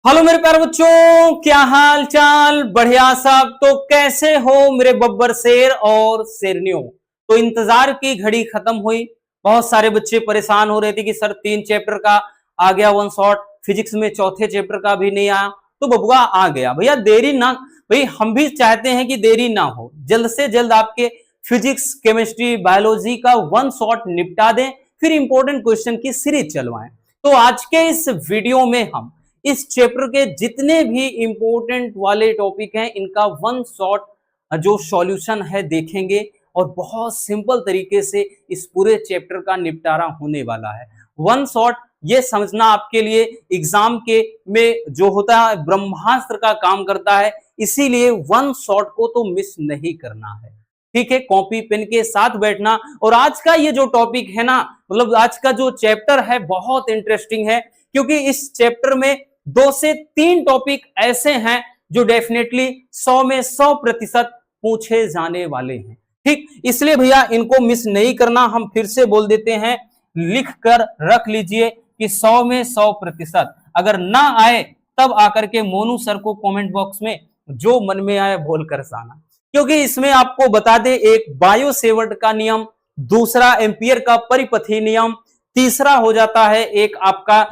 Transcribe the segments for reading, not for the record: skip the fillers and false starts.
Hello मेरे प्यारे बच्चों, क्या हाल चाल? बढ़िया सब। तो कैसे हो मेरे बब्बर शेर और शेरनियों? तो इंतजार की घड़ी खत्म हुई। बहुत सारे बच्चे परेशान हो रहे थे कि सर 3 चैप्टर का आ गया वन शॉट, फिजिक्स में चौथे चैप्टर का भी नहीं आया। तो बबुआ आ गया भैया, देरी ना। भाई हम भी चाहते हैं कि देरी ना हो, जल्द से जल्द आपके फिजिक्स, केमिस्ट्री, बायोलॉजी का वन शॉट निपटा दें, फिर इंपॉर्टेंट क्वेश्चन की सीरीज चलवाएं। तो आज के इस वीडियो में हम इस चैप्टर के जितने भी इंपॉर्टेंट वाले टॉपिक हैं इनका वन शॉट जो सॉल्यूशन है देखेंगे, और बहुत सिंपल तरीके से इस पूरे चैप्टर का निपटारा होने वाला है। वन शॉट ये समझना आपके लिए एग्जाम के में जो होता है ब्रह्मास्त्र का काम करता है, इसीलिए वन शॉट को तो मिस नहीं करना है। ठीक है, कॉपी पेन के साथ बैठना। और आज का ये जो टॉपिक है ना, मतलब आज का जो चैप्टर है बहुत इंटरेस्टिंग है, क्योंकि इस चैप्टर में 2 से 3 टॉपिक ऐसे हैं जो डेफिनेटली 100 में 100% पूछे जाने वाले हैं। ठीक, इसलिए भैया इनको मिस नहीं करना। हम फिर से बोल देते हैं, लिख कर रख लीजिए कि 100 में 100%। अगर ना आए तब आकर के मोनू सर को कमेंट बॉक्स में जो मन में आए बोलकर साना, क्योंकि इसमें आपको बता दे, एक बायो सेवर्ट का नियम, दूसरा एम्पियर का परिपथी नियम, तीसरा हो जाता है एक आपका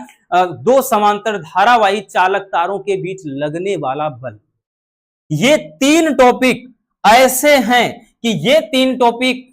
2 समांतर धारावाही चालक तारों के बीच लगने वाला बल। ये 3 टॉपिक ऐसे हैं कि ये 3 टॉपिक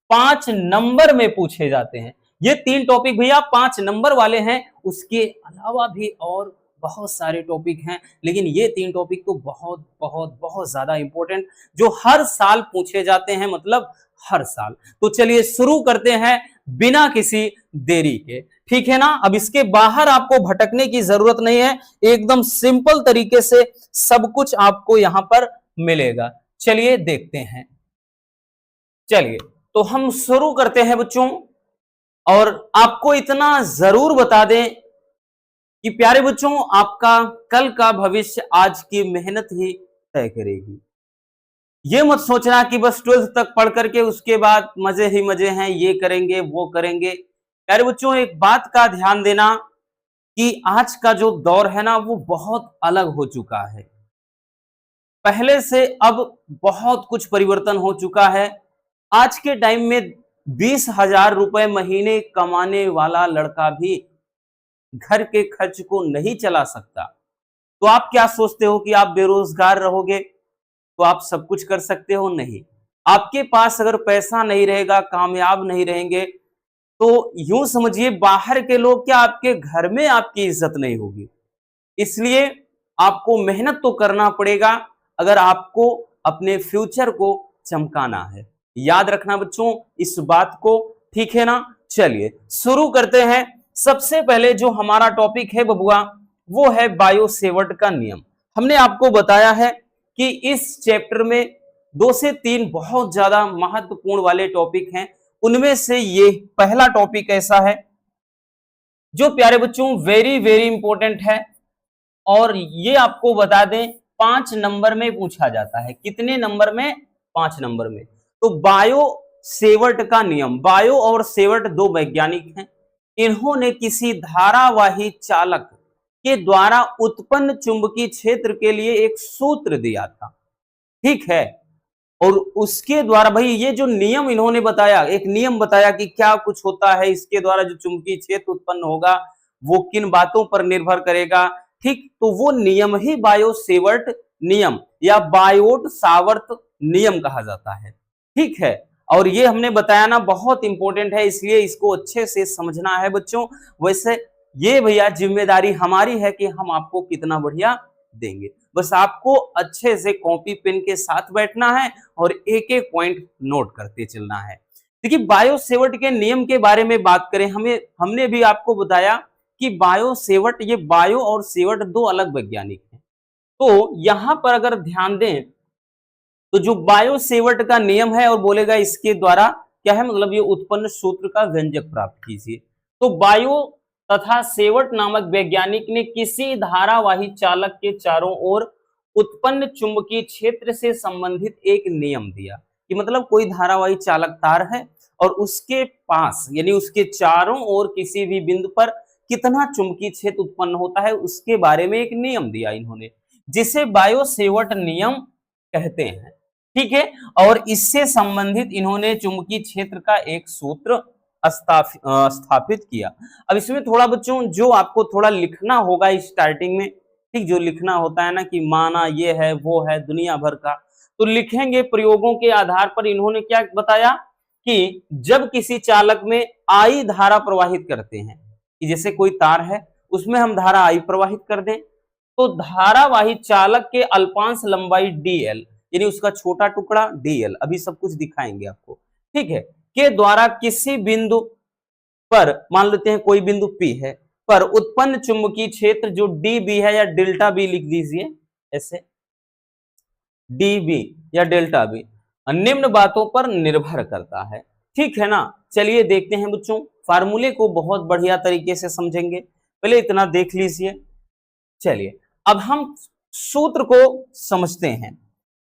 5 नंबर में पूछे जाते हैं। ये 3 टॉपिक भैया 5 नंबर वाले हैं। उसके अलावा भी और बहुत सारे टॉपिक हैं, लेकिन ये 3 टॉपिक तो बहुत बहुत बहुत ज्यादा इंपॉर्टेंट, जो हर साल पूछे जाते हैं, मतलब हर साल। तो चलिए शुरू करते हैं बिना किसी देरी के। ठीक है ना, अब इसके बाहर आपको भटकने की जरूरत नहीं है, एकदम सिंपल तरीके से सब कुछ आपको यहां पर मिलेगा। चलिए देखते हैं। चलिए तो हम शुरू करते हैं बच्चों, और आपको इतना जरूर बता दें कि प्यारे बच्चों, आपका कल का भविष्य आज की मेहनत ही तय करेगी। ये मत सोचना कि बस 12th तक पढ़ करके उसके बाद मजे ही मजे हैं, ये करेंगे वो करेंगे। प्यारे बच्चों, एक बात का ध्यान देना कि आज का जो दौर है ना, वो बहुत अलग हो चुका है। पहले से अब बहुत कुछ परिवर्तन हो चुका है। आज के टाइम में 20,000 रुपए महीने कमाने वाला लड़का भी घर के खर्च को नहीं चला सकता। तो आप क्या सोचते हो कि आप बेरोजगार रहोगे तो आप सब कुछ कर सकते हो? नहीं। आपके पास अगर पैसा नहीं रहेगा, कामयाब नहीं रहेंगे, तो यूं समझिए बाहर के लोग क्या, आपके घर में आपकी इज्जत नहीं होगी। इसलिए आपको मेहनत तो करना पड़ेगा अगर आपको अपने फ्यूचर को चमकाना है। याद रखना बच्चों इस बात को, ठीक है ना। चलिए शुरू करते हैं। सबसे पहले जो हमारा टॉपिक है बबुआ, वो है बायो सेवर्ट का नियम। हमने आपको बताया है कि इस चैप्टर में 2 से 3 बहुत ज्यादा महत्वपूर्ण वाले टॉपिक हैं। उनमें से ये पहला टॉपिक ऐसा है जो प्यारे बच्चों वेरी वेरी इंपॉर्टेंट है, और ये आपको बता दें 5 नंबर में पूछा जाता है। कितने नंबर में? 5 नंबर में। तो बायो सेवर्ट का नियम, बायो और सेवर्ट 2 वैज्ञानिक हैं। इन्होंने किसी धारावाही चालक के द्वारा उत्पन्न चुंबकीय क्षेत्र के लिए एक सूत्र दिया था। ठीक है, और उसके द्वारा भाई ये जो नियम इन्होंने बताया, एक नियम बताया कि क्या कुछ होता है, इसके द्वारा जो चुंबकीय क्षेत्र उत्पन्न होगा वो किन बातों पर निर्भर करेगा। ठीक, तो वो नियम ही बायो सेवर्ट नियम या बायोट सावर्त नियम कहा जाता है। ठीक है, और ये हमने बताया ना बहुत इंपॉर्टेंट है, इसलिए इसको अच्छे से समझना है बच्चों। वैसे ये भैया जिम्मेदारी हमारी है कि हम आपको कितना बढ़िया देंगे, बस आपको अच्छे से कॉपी पेन के साथ बैठना है और एक एक पॉइंट नोट करते चलना है। देखिए बायो सेवर्ट के नियम के बारे में बात करें, हमने भी आपको बताया कि बायो सेवर्ट, ये बायो और सेवर्ट 2 अलग वैज्ञानिक हैं। तो यहां पर अगर ध्यान दें तो जो बायो सेवर्ट का नियम है और बोलेगा इसके द्वारा क्या है, मतलब ये उत्पन्न सूत्र का व्यंजक प्राप्त कीजिए। तो बायो तथा सेवर्ट नामक वैज्ञानिक ने किसी धारावाही चालक के चारों ओर उत्पन्न चुंबकीय क्षेत्र से संबंधित एक नियम दिया कि मतलब कोई धारावाही चालक तार है और उसके पास यानी उसके चारों ओर किसी भी बिंदु पर कितना चुंबकीय क्षेत्र उत्पन्न होता है उसके बारे में एक नियम दिया इन्होंने, जिसे बायो-सेवर्ट नियम कहते हैं। ठीक है, और इससे संबंधित इन्होंने चुंबकीय क्षेत्र का एक सूत्र स्थापित किया। अब इसमें थोड़ा बच्चों जो आपको थोड़ा लिखना होगा स्टार्टिंग में, ठीक, जो लिखना होता है ना कि माना ये है वो है दुनिया भर का, तो लिखेंगे प्रयोगों के आधार पर। इन्होंने क्या बताया कि जब किसी चालक में आई धारा प्रवाहित करते हैं, कि जैसे कोई तार है उसमें हम धारा आई प्रवाहित कर दें, तो धारावाही चालक के अल्पांश लंबाई dl, यानी उसका छोटा टुकड़ा dl, अभी सब कुछ दिखाएंगे आपको, ठीक है, के द्वारा किसी बिंदु पर, मान लेते हैं कोई बिंदु P है, पर उत्पन्न चुंबकीय क्षेत्र जो dB है, या डेल्टा B लिख दीजिए ऐसे, dB या डेल्टा B निम्न बातों पर निर्भर करता है। ठीक है ना, चलिए देखते हैं बच्चों, फार्मूले को बहुत बढ़िया तरीके से समझेंगे, पहले इतना देख लीजिए। चलिए अब हम सूत्र को समझते हैं।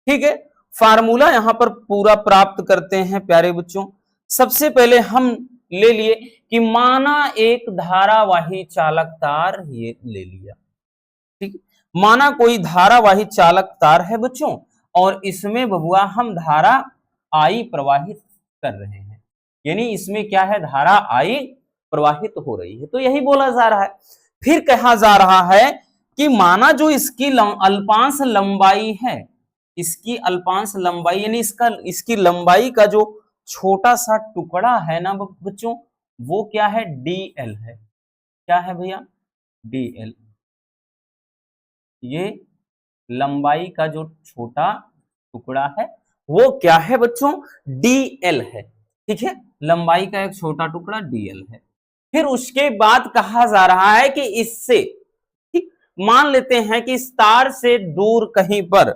ठीक है, फार्मूला यहां पर पूरा प्राप्त करते हैं प्यारे बच्चों। सबसे पहले हम ले लिए कि माना एक धारावाही चालक तार, ये ले लिया, ठीक, माना कोई धारावाही चालक तार है बच्चों, और इसमें बबुआ हम धारा आई प्रवाहित कर रहे हैं, यानी इसमें क्या है, धारा आई प्रवाहित हो रही है, तो यही बोला जा रहा है। फिर कहा जा रहा है कि माना जो इसकी अल्पांश लंबाई है, इसकी अल्पांश लंबाई यानी इसकी लंबाई का जो छोटा सा टुकड़ा है ना बच्चों, वो क्या है, dl है। क्या है भैया, dl, ये लंबाई का जो छोटा टुकड़ा है वो क्या है बच्चों, dl है। ठीक है, लंबाई का एक छोटा टुकड़ा dl है। फिर उसके बाद कहा जा रहा है कि इससे, ठीक, मान लेते हैं कि इस तार से दूर कहीं पर,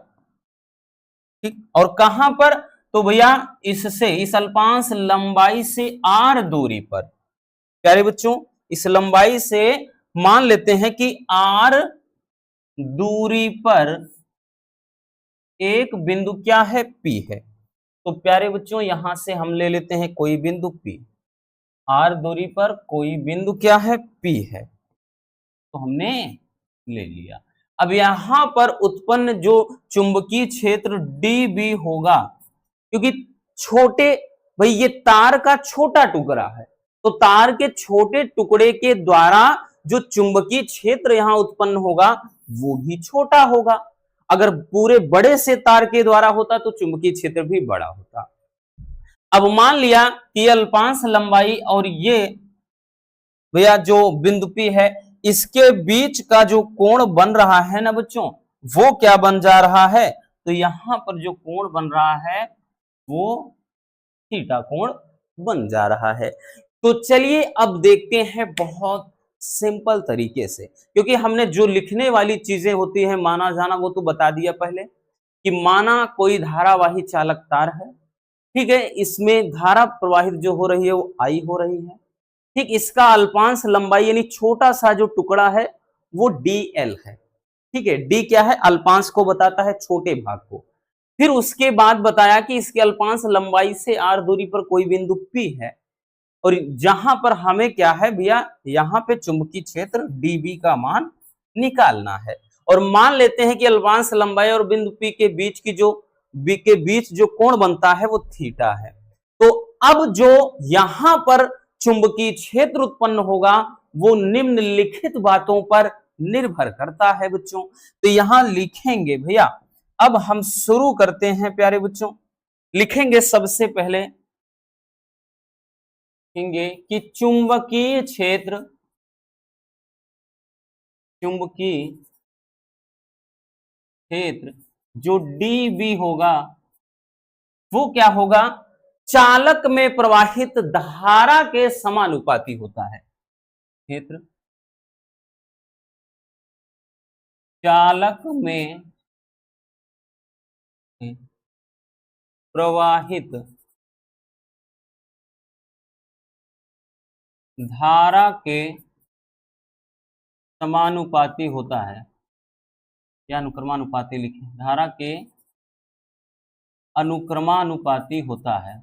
ठीक, और कहां पर, तो भैया इससे, इस अल्पांश लंबाई से r दूरी पर, प्यारे बच्चों इस लंबाई से मान लेते हैं कि r दूरी पर एक बिंदु क्या है, P है। तो प्यारे बच्चों यहां से हम ले लेते हैं कोई बिंदु P, r दूरी पर कोई बिंदु क्या है, P है, तो हमने ले लिया। अब यहां पर उत्पन्न जो चुंबकीय क्षेत्र dB होगा, क्योंकि छोटे, भाई ये तार का छोटा टुकड़ा है, तो तार के छोटे टुकड़े के द्वारा जो चुंबकीय क्षेत्र यहां उत्पन्न होगा वो भी छोटा होगा। अगर पूरे बड़े से तार के द्वारा होता तो चुंबकीय क्षेत्र भी बड़ा होता। अब मान लिया कि अल्पांश लंबाई और ये भैया जो बिंदु P है, इसके बीच का जो कोण बन रहा है ना बच्चों, वो क्या बन जा रहा है, तो यहां पर जो कोण बन रहा है वो थीटा कोण बन जा रहा है। तो चलिए अब देखते हैं बहुत सिंपल तरीके से, क्योंकि हमने जो लिखने वाली चीजें होती है माना जाना वो तो बता दिया पहले, कि माना कोई धारावाही चालक तार है, ठीक है, इसमें धारा प्रवाहित जो हो रही है वो आई हो रही है, ठीक, इसका अल्पांश लंबाई यानी छोटा सा जो टुकड़ा है वो dl है। ठीक है, d क्या है, अल्पांश को बताता है, छोटे भाग को। फिर उसके बाद बताया कि इसके अल्पांश लंबाई से r दूरी पर कोई बिंदु P है, और जहां पर हमें क्या है भैया, यहां पे चुंबकीय क्षेत्र dB का मान निकालना है, और मान लेते हैं कि अल्पांश लंबाई और बिंदु P के बीच की जो कोण बनता है वो थीटा है। तो अब जो यहां पर चुंबकीय क्षेत्र उत्पन्न होगा वो निम्नलिखित बातों पर निर्भर करता है बच्चों। तो यहां लिखेंगे भैया, अब हम शुरू करते हैं प्यारे बच्चों, लिखेंगे सबसे पहले लिखेंगे कि चुंबकीय क्षेत्र जो dB होगा वो क्या होगा, चालक में प्रवाहित धारा के समानुपाती होता है। क्षेत्र चालक में प्रवाहित धारा के समानुपाती होता है, या अनुक्रमानुपाती लिखें, धारा के अनुक्रमानुपाती होता है।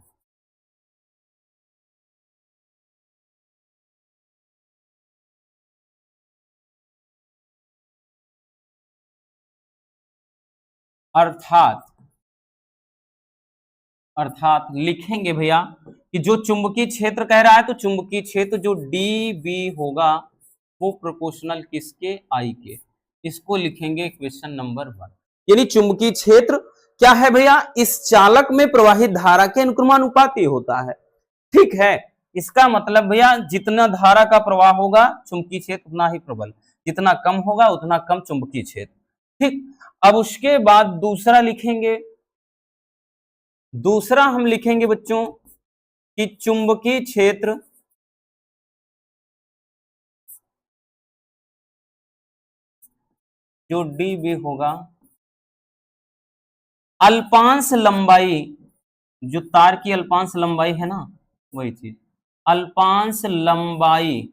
अर्थात अर्थात लिखेंगे भैया कि जो चुंबकीय क्षेत्र कह रहा है तो चुंबकीय क्षेत्र जो डी बी होगा वो प्रोपोर्शनल किसके, आई के। इसको लिखेंगे क्वेश्चन नंबर 1। यानी चुंबकीय क्षेत्र क्या है भैया, इस चालक में प्रवाहित धारा के अनुक्रमानुपाती होता है। ठीक है, इसका मतलब भैया जितना धारा का प्रवाह होगा चुंबकीय क्षेत्र उतना ही प्रबल, जितना कम होगा उतना कम चुंबकीय क्षेत्र। ठीक, अब उसके बाद दूसरा लिखेंगे, दूसरा हम लिखेंगे बच्चों कि चुंबकीय क्षेत्र जो डी बी होगा अल्पांश लंबाई, जो तार की अल्पांश लंबाई है ना वही चीज, अल्पांश लंबाई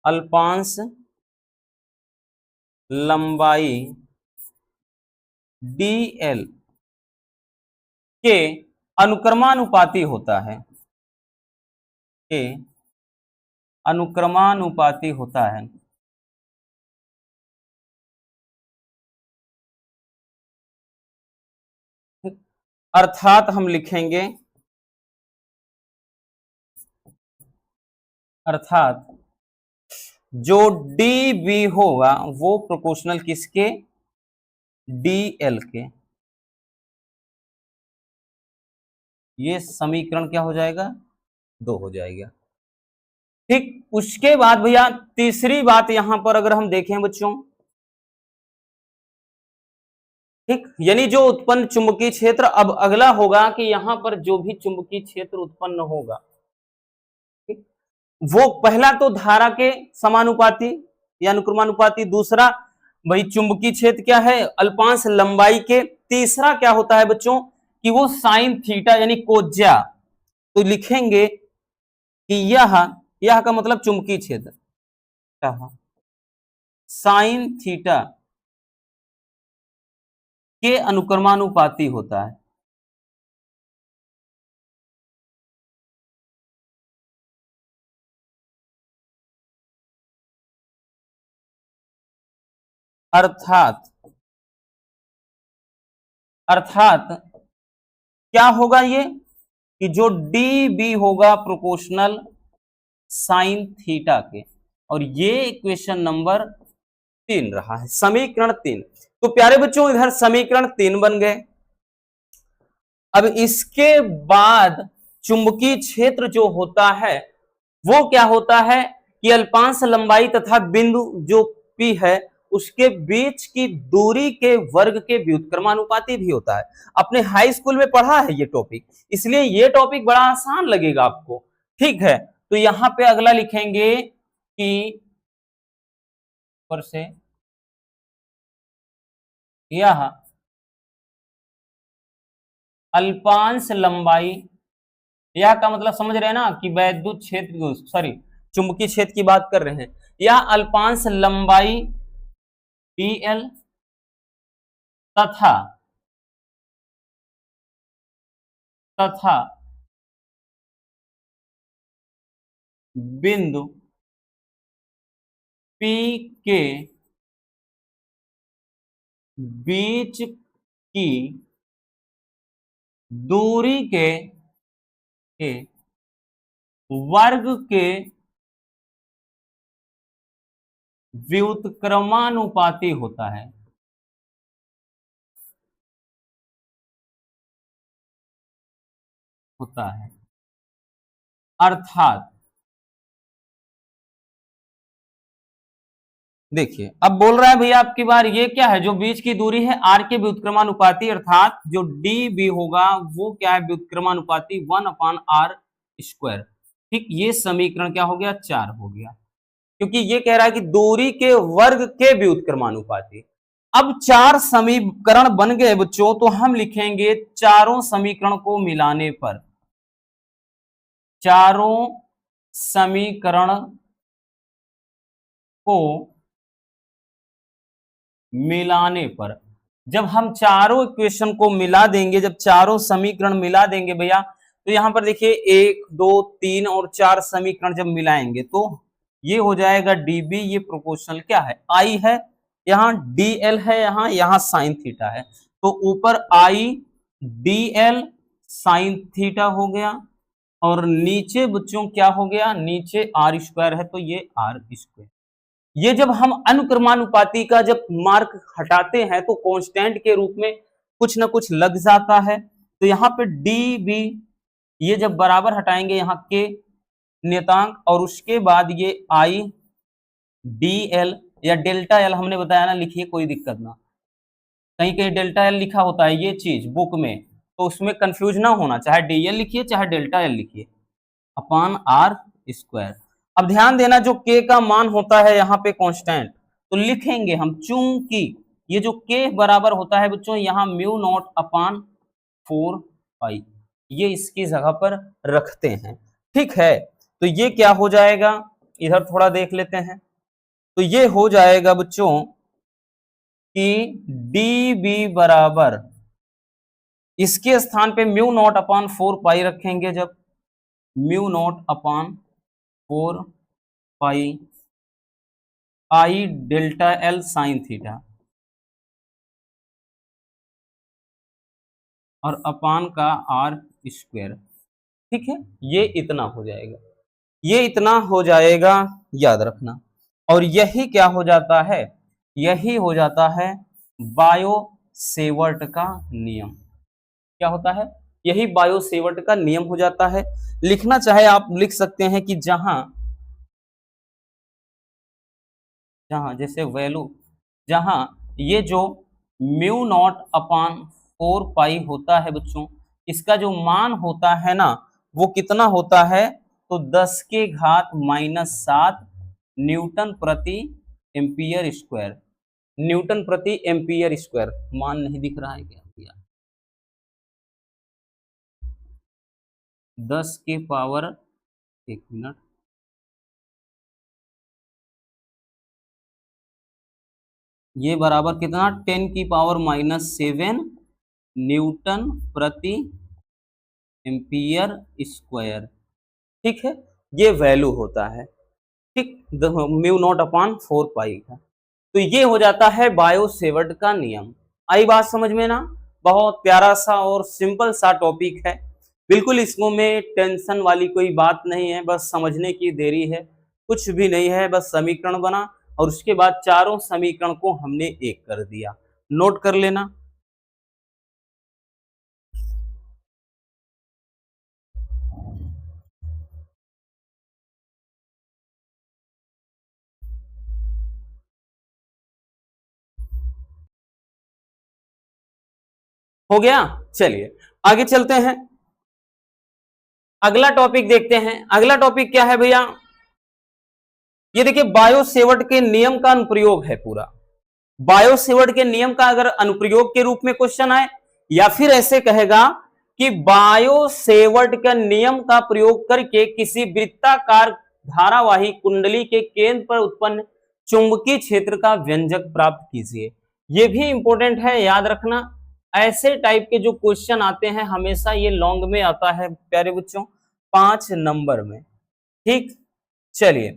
अल्पांश लंबाई dl के अनुक्रमानुपाती होता है, के अनुक्रमानुपाती होता है। अर्थात हम लिखेंगे, अर्थात जो डी बी होगा वो प्रोपोर्शनल किसके, डी एल के। ये समीकरण क्या हो जाएगा, 2 हो जाएगा। ठीक, उसके बाद भैया तीसरी बात यहां पर अगर हम देखें बच्चों, ठीक, यानी जो उत्पन्न चुंबकीय क्षेत्र, अब अगला होगा कि यहां पर जो भी चुंबकीय क्षेत्र उत्पन्न होगा, ठीक, वो पहला तो धारा के समानुपाती या अनुक्रमानुपाती, दूसरा भाई चुंबकीय क्षेत्र क्या है, अल्पांश लंबाई के, तीसरा क्या होता है बच्चों कि वो साइन थीटा यानी कोज्या। तो लिखेंगे कि यह का मतलब चुंबकीय क्षेत्र साइन थीटा के अनुक्रमानुपाती होता है। अर्थात अर्थात क्या होगा ये कि जो डी बी होगा प्रोपोर्शनल साइन थीटा के, और ये इक्वेशन नंबर 3 रहा है, समीकरण 3। तो प्यारे बच्चों इधर समीकरण 3 बन गए। अब इसके बाद चुंबकीय क्षेत्र जो होता है वो क्या होता है कि अल्पांश लंबाई तथा बिंदु जो P है उसके बीच की दूरी के वर्ग के व्युत्क्रमानुपाती भी होता है। अपने हाई स्कूल में पढ़ा है ये टॉपिक, इसलिए ये टॉपिक बड़ा आसान लगेगा आपको। ठीक है, तो यहां पे अगला लिखेंगे कि पर से यह अल्पांश लंबाई, यह का मतलब समझ रहे हैं ना कि वैद्युत क्षेत्र, सॉरी चुंबकीय क्षेत्र की बात कर रहे हैं, यह अल्पांश लंबाई dl तथा बिंदु P के बीच की दूरी के वर्ग के व्युत्क्रमानुपाती होता है। अर्थात देखिए अब बोल रहा है भैया आपकी बार, ये क्या है जो बीच की दूरी है r के व्युत्क्रमानुपाती, अर्थात जो डी बी होगा वो क्या है व्युत्क्रमानुपाती 1/r²। ठीक, ये समीकरण क्या हो गया, 4 हो गया, क्योंकि ये कह रहा है कि दूरी के वर्ग के व्युत्क्रमानुपाती। अब 4 समीकरण बन गए बच्चों, तो हम लिखेंगे चारों समीकरण को मिलाने पर, चारों समीकरण को मिलाने पर, जब हम चारों इक्वेशन को मिला देंगे, जब चारों समीकरण मिला देंगे भैया, तो यहाँ पर देखिए 1 2 3 और 4 समीकरण जब मिलाएंगे तो ये हो जाएगा dB, ये प्रोपोर्शनल क्या है, I है, यहाँ dl है, यहाँ साइन थीटा है, तो ऊपर I dl साइन थीटा हो गया और नीचे बच्चों क्या हो गया, नीचे आर स्क्वायर है, तो ये आर स्क्वायर। ये जब हम अनुक्रमानुपाती का जब मार्क हटाते हैं तो कांस्टेंट के रूप में कुछ ना कुछ लग जाता है, तो यहाँ पे डी बी ये जब बराबर हटाएंगे यहाँ के नियतांक और उसके बाद ये आई डी एल या डेल्टा एल हमने बताया ना, लिखिए कोई दिक्कत ना, कहीं कहीं डेल्टा एल लिखा होता है ये चीज बुक में, तो उसमें कंफ्यूज ना होना, चाहे डी एल लिखिए चाहे डेल्टा एल लिखिए, अपान आर स्क्वायर। अब ध्यान देना जो के का मान होता है यहाँ पे कांस्टेंट, तो लिखेंगे हम चूंकि ये जो के बराबर होता है बच्चों यहाँ म्यू नॉट अपान 4 पाई, ये इसकी जगह पर रखते हैं, ठीक है। तो ये क्या हो जाएगा, इधर थोड़ा देख लेते हैं, तो ये हो जाएगा बच्चों कि डी बी बराबर इसके स्थान पे म्यू नॉट अपान 4 पाई रखेंगे, जब म्यू नॉट अपान 4 पाई आई डेल्टा एल साइन थीटा और अपान का आर स्क्वायर, ठीक है। ये इतना हो जाएगा, ये इतना हो जाएगा, याद रखना। और यही क्या हो जाता है, यही हो जाता है बायो सेवर्ट का नियम। क्या होता है, यही बायो सेवर्ट का नियम हो जाता है। लिखना चाहे आप लिख सकते हैं कि जहां जहां जैसे वैल्यू, जहां ये जो म्यू नॉट अपान 4 पाई होता है बच्चों, इसका जो मान होता है ना वो कितना होता है, तो 10 के घात -7 न्यूटन प्रति एम्पियर स्क्वायर, न्यूटन प्रति एम्पियर स्क्वायर। मान नहीं दिख रहा है क्या भैया, 10 के पावर, एक मिनट, ये बराबर कितना, 10 की पावर -7 न्यूटन प्रति एम्पियर स्क्वायर, ठीक है। ये वैल्यू होता है, ठीक, म्यू नॉट अपान 4 पाई का। तो ये हो जाता है बायो सेवर्ट का नियम। आई बात समझ में ना, बहुत प्यारा सा और सिंपल सा टॉपिक है, बिल्कुल इसमें टेंशन वाली कोई बात नहीं है, बस समझने की देरी है, कुछ भी नहीं है, बस समीकरण बना और उसके बाद चारों समीकरण को हमने एक कर दिया, नोट कर लेना। हो गया, चलिए आगे चलते हैं, अगला टॉपिक देखते हैं। अगला टॉपिक क्या है भैया, ये देखिए बायो सेवर्ट के नियम का अनुप्रयोग है पूरा। बायो सेवर्ट के नियम का अगर अनुप्रयोग के रूप में क्वेश्चन आए, या फिर ऐसे कहेगा कि बायो सेवर्ट का नियम का प्रयोग करके किसी वृत्ताकार धारावाही कुंडली के केंद्र पर उत्पन्न चुंबकीय क्षेत्र का व्यंजक प्राप्त कीजिए। यह भी इंपॉर्टेंट है, याद रखना। ऐसे टाइप के जो क्वेश्चन आते हैं हमेशा ये लॉन्ग में आता है प्यारे बच्चों, 5 नंबर में, ठीक। चलिए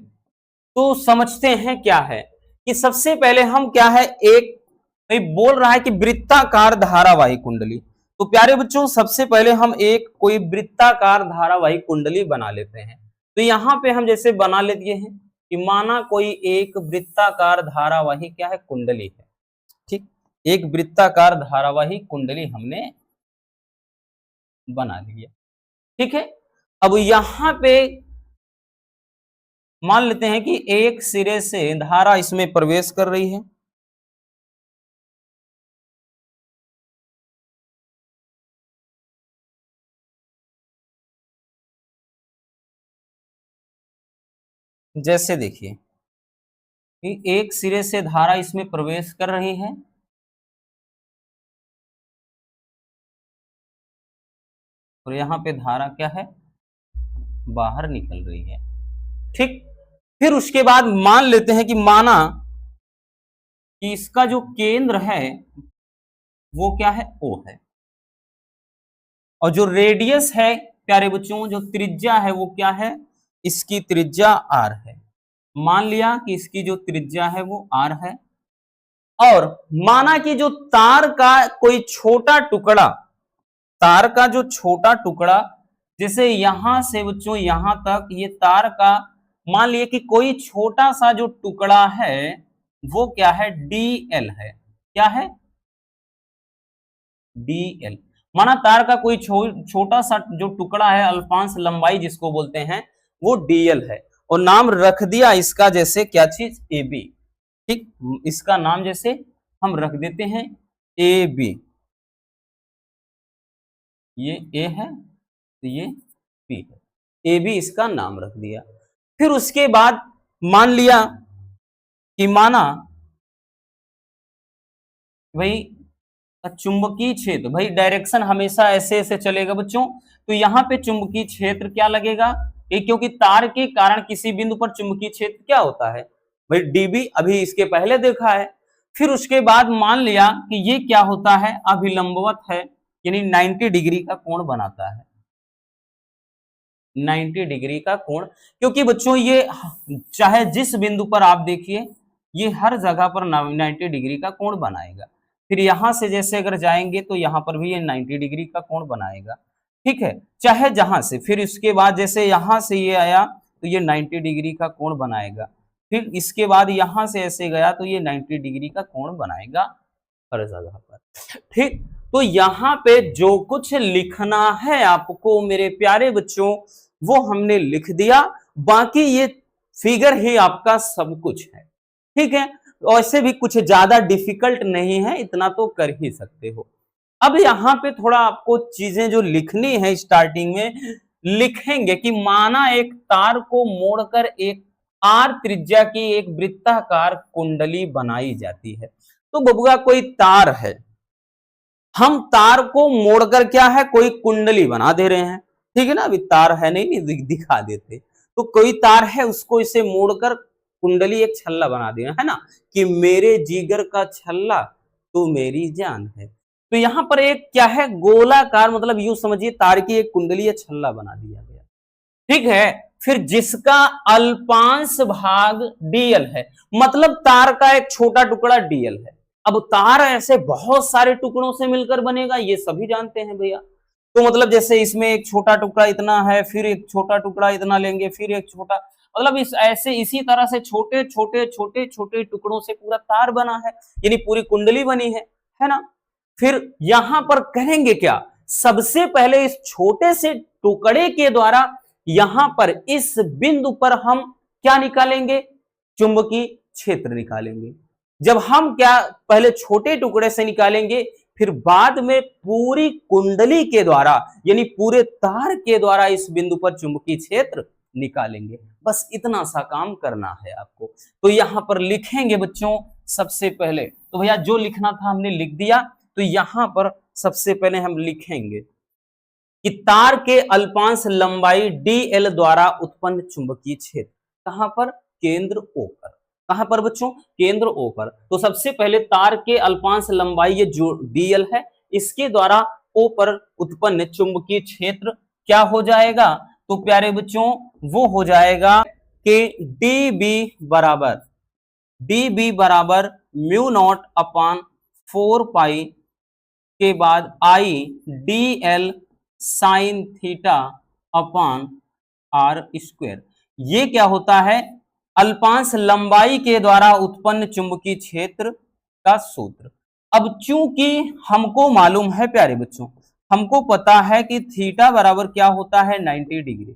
तो समझते हैं क्या है, कि सबसे पहले हम क्या है, एक बोल रहा है कि वृत्ताकार धारावाही कुंडली, तो प्यारे बच्चों सबसे पहले हम एक कोई वृत्ताकार धारावाही कुंडली बना लेते हैं। तो यहां पे हम जैसे बना लेते हैं कि माना कोई एक वृत्ताकार धारावाही क्या है, कुंडली है, ठीक, एक वृत्ताकार धारावाही कुंडली हमने बना लिया, ठीक है। अब यहां पे मान लेते हैं कि एक सिरे से धारा इसमें प्रवेश कर रही है, जैसे देखिए कि एक सिरे से धारा इसमें प्रवेश कर रही है और यहां पे धारा क्या है, बाहर निकल रही है, ठीक। फिर उसके बाद मान लेते हैं कि माना कि इसका जो केंद्र है वो क्या है, ओ है, और जो रेडियस है प्यारे बच्चों जो त्रिज्या है वो क्या है, इसकी त्रिज्या r है। मान लिया कि इसकी जो त्रिज्या है वो r है, और माना कि जो तार का कोई छोटा टुकड़ा, तार का जो छोटा टुकड़ा, जैसे यहां से बच्चों यहां तक ये तार का, मान लिए कि कोई छोटा सा जो टुकड़ा है वो क्या है, dl है। क्या है, dl। माना तार का कोई छोटा सा जो टुकड़ा है, अल्पांश लंबाई जिसको बोलते हैं, वो dl है, और नाम रख दिया इसका जैसे क्या चीज, ab। ठीक, इसका नाम जैसे हम रख देते हैं ab, ये a है तो ये b है, ab इसका नाम रख दिया। फिर उसके बाद मान लिया कि माना भाई चुंबकीय क्षेत्र, भाई डायरेक्शन हमेशा ऐसे ऐसे चलेगा बच्चों, तो यहाँ पे चुंबकीय क्षेत्र क्या लगेगा, क्योंकि तार के कारण किसी बिंदु पर चुंबकीय क्षेत्र क्या होता है भाई, dB, अभी इसके पहले देखा है। फिर उसके बाद मान लिया कि ये क्या होता है, अभिलंबवत है, यानी 90 डिग्री का कोण बनाता है, 90 डिग्री का कोण। क्योंकि बच्चों ये चाहे जिस बिंदु पर आप देखिए, ये हर जगह पर 90 डिग्री का कोण बनाएगा। फिर यहां से जैसे अगर जाएंगे तो यहां पर भी ये 90 डिग्री का कोण बनाएगा, ठीक है, चाहे जहां से। फिर इसके बाद जैसे यहां से ये आया तो ये 90 डिग्री का कोण बनाएगा, फिर इसके बाद यहां से ऐसे गया तो ये 90 डिग्री का कोण बनाएगा हर जगह पर। ठीक, तो यहाँ पे जो कुछ लिखना है आपको मेरे प्यारे बच्चों वो हमने लिख दिया, बाकी ये फिगर ही आपका सब कुछ है। ठीक है, वैसे भी कुछ ज्यादा डिफिकल्ट नहीं है, इतना तो कर ही सकते हो। अब यहाँ पे थोड़ा आपको चीजें जो लिखनी है, स्टार्टिंग में लिखेंगे कि माना एक तार को मोड़कर एक r त्रिज्या की एक वृत्ताकार कुंडली बनाई जाती है। तो बबुआ कोई तार है, हम तार को मोड़कर क्या है, कोई कुंडली बना दे रहे हैं, ठीक है ना, अभी तार है नहीं दिखा देते। तो कोई तार है, उसको इसे मोड़कर कुंडली एक छल्ला बना दिया है ना, कि मेरे जिगर का छल्ला तो मेरी जान है। तो यहां पर एक क्या है, गोलाकार, मतलब यूं समझिए तार की एक कुंडली या छल्ला बना दिया गया, ठीक है। फिर जिसका अल्पांश भाग dl है, मतलब तार का एक छोटा टुकड़ा dl है। अब तार ऐसे बहुत सारे टुकड़ों से मिलकर बनेगा, ये सभी जानते हैं भैया। तो मतलब जैसे इसमें एक छोटा टुकड़ा इतना है, फिर एक छोटा टुकड़ा इतना लेंगे, फिर एक छोटा, मतलब इस ऐसे इसी तरह से छोटे छोटे छोटे छोटे टुकड़ों से पूरा तार बना है, यानी पूरी कुंडली बनी है ना। फिर यहां पर करेंगे क्या, सबसे पहले इस छोटे से टुकड़े के द्वारा यहां पर इस बिंदु पर हम क्या निकालेंगे, चुंबकीय क्षेत्र निकालेंगे। जब हम क्या पहले छोटे टुकड़े से निकालेंगे, फिर बाद में पूरी कुंडली के द्वारा यानी पूरे तार के द्वारा इस बिंदु पर चुंबकीय क्षेत्र निकालेंगे। बस इतना सा काम करना है आपको। तो यहां पर लिखेंगे बच्चों सबसे पहले, तो भैया जो लिखना था हमने लिख दिया। तो यहां पर सबसे पहले हम लिखेंगे कि तार के अल्पांश लंबाई dl द्वारा उत्पन्न चुंबकीय क्षेत्र, कहां पर, केंद्र O पर। कहां पर बच्चों, केंद्र O पर। तो सबसे पहले तार के अल्पांश लंबाई ये जो dl है, इसके द्वारा O पर उत्पन्न चुंबकीय क्षेत्र क्या हो जाएगा, तो प्यारे बच्चों वो हो जाएगा कि dB बराबर म्यू नॉट अपान 4 पाई के बाद I dl sine theta upon r square. ये क्या होता है, अल्पांश लंबाई के द्वारा उत्पन्न चुंबकीय क्षेत्र का सूत्र। अब चूंकि हमको मालूम है प्यारे बच्चों, हमको पता है कि थीटा बराबर क्या होता है, 90 डिग्री,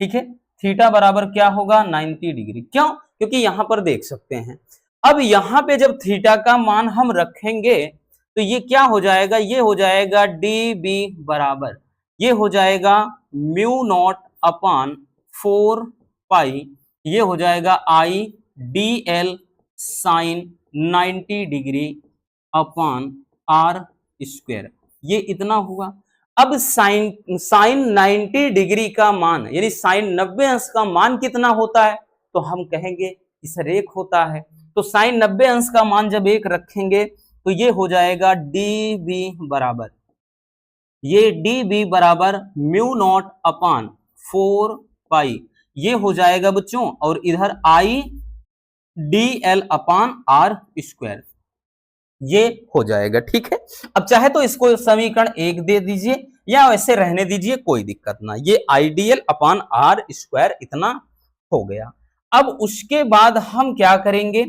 ठीक है। थीटा बराबर क्या होगा, 90 डिग्री। क्यों, क्योंकि यहां पर देख सकते हैं। अब यहां पे जब थीटा का मान हम रखेंगे तो ये क्या हो जाएगा, ये हो जाएगा dB बराबर, ये हो जाएगा म्यू नॉट अपान 4 पाई, ये हो जाएगा I dl sine 90 degree upon r square, ये इतना हुआ। अब साइन 90 डिग्री का मान यानी साइन 90 अंश का मान कितना होता है, तो हम कहेंगे इस रेख होता है। तो साइन 90 अंश का मान जब एक रखेंगे तो ये हो जाएगा dB बराबर ये डी बी बराबर म्यू नॉट अपान 4 पाई ये हो जाएगा बच्चों, और इधर I D L upon R square ये हो जाएगा। ठीक है, अब चाहे तो इसको समीकरण 1 दे दीजिए या वैसे रहने दीजिए, कोई दिक्कत ना। ये आईडीएल अपान आर स्क्वायर इतना हो गया। अब उसके बाद हम क्या करेंगे,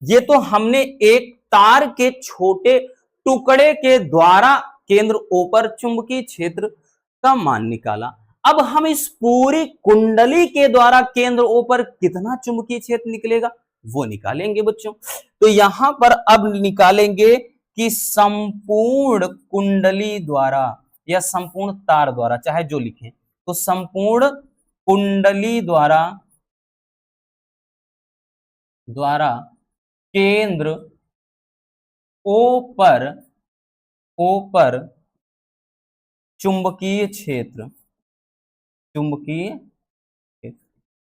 ये तो हमने एक तार के छोटे टुकड़े के द्वारा केंद्र O पर चुंबकीय क्षेत्र का मान निकाला। अब हम इस पूरी कुंडली के द्वारा केंद्र O पर कितना चुंबकीय क्षेत्र निकलेगा वो निकालेंगे बच्चों। तो यहां पर अब निकालेंगे कि संपूर्ण कुंडली द्वारा या संपूर्ण तार द्वारा, चाहे जो लिखें, तो संपूर्ण कुंडली द्वारा केंद्र O पर चुंबकीय क्षेत्र।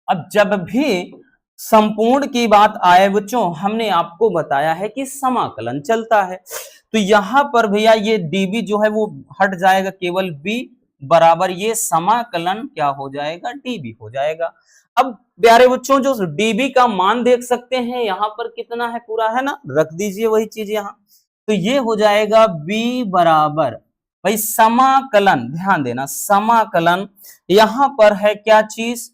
अब जब भी संपूर्ण की बात आए बच्चों, हमने आपको बताया है कि समाकलन चलता है, तो यहां पर भैया ये dB जो है वो हट जाएगा, केवल B बराबर ये समाकलन क्या हो जाएगा, dB हो जाएगा। अब प्यारे बच्चों जो dB का मान देख सकते हैं यहां पर कितना है, पूरा है ना, रख दीजिए वही चीज यहां। तो ये हो जाएगा B बराबर, भाई समाकलन ध्यान देना, समाकलन यहां पर है क्या चीज,